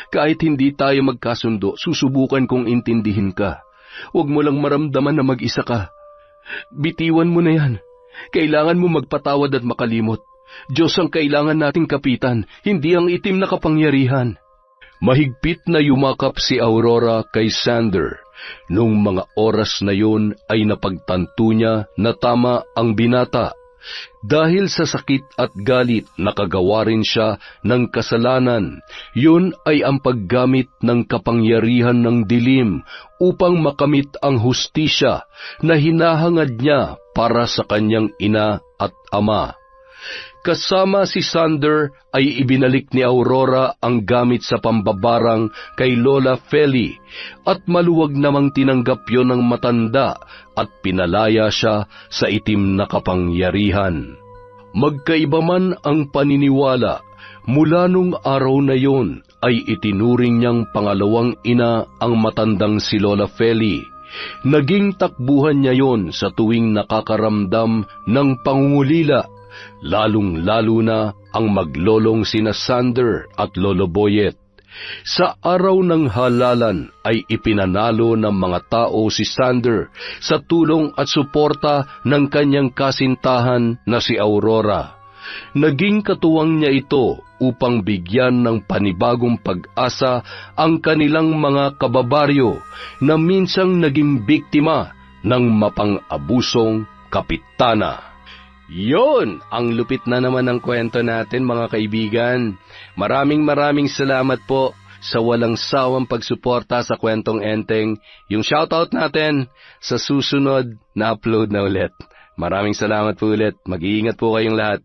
Kahit hindi tayo magkasundo, susubukan kong intindihin ka. Huwag mo lang maramdaman na mag-isa ka. Bitiwan mo na yan. Kailangan mo magpatawad at makalimot. Diyos ang kailangan nating kapitan, hindi ang itim na kapangyarihan. Mahigpit na yumakap si Aurora kay Sander. Nung mga oras na yun ay napagtanto niya na tama ang binata. Dahil sa sakit at galit, nakagawa rin siya ng kasalanan. Yun ay ang paggamit ng kapangyarihan ng dilim upang makamit ang hustisya na hinahangad niya para sa kanyang ina at ama. Kasama si Sander ay ibinalik ni Aurora ang gamit sa pambabarang kay Lola Feli at maluwag namang tinanggap yon ng matanda at pinalaya siya sa itim na kapangyarihan. Magkaiba man ang paniniwala, mula nung araw na yon ay itinuring niyang pangalawang ina ang matandang si Lola Feli. Naging takbuhan niya yon sa tuwing nakakaramdam ng pangungulila, lalong-lalo na ang maglolong sina Sander at Lolo Boyet. Sa araw ng halalan ay ipinanalo ng mga tao si Sander sa tulong at suporta ng kanyang kasintahan na si Aurora. Naging katuwang niya ito upang bigyan ng panibagong pag-asa ang kanilang mga kababaryo na minsang naging biktima ng mapang-abusong kapitana. Yon, ang lupit na naman ng kwento natin, mga kaibigan. Maraming salamat po sa walang sawang pagsuporta sa Kwentong Enteng. Yung shoutout natin sa susunod na upload na ulit. Maraming salamat po ulit. Mag-iingat po kayong lahat.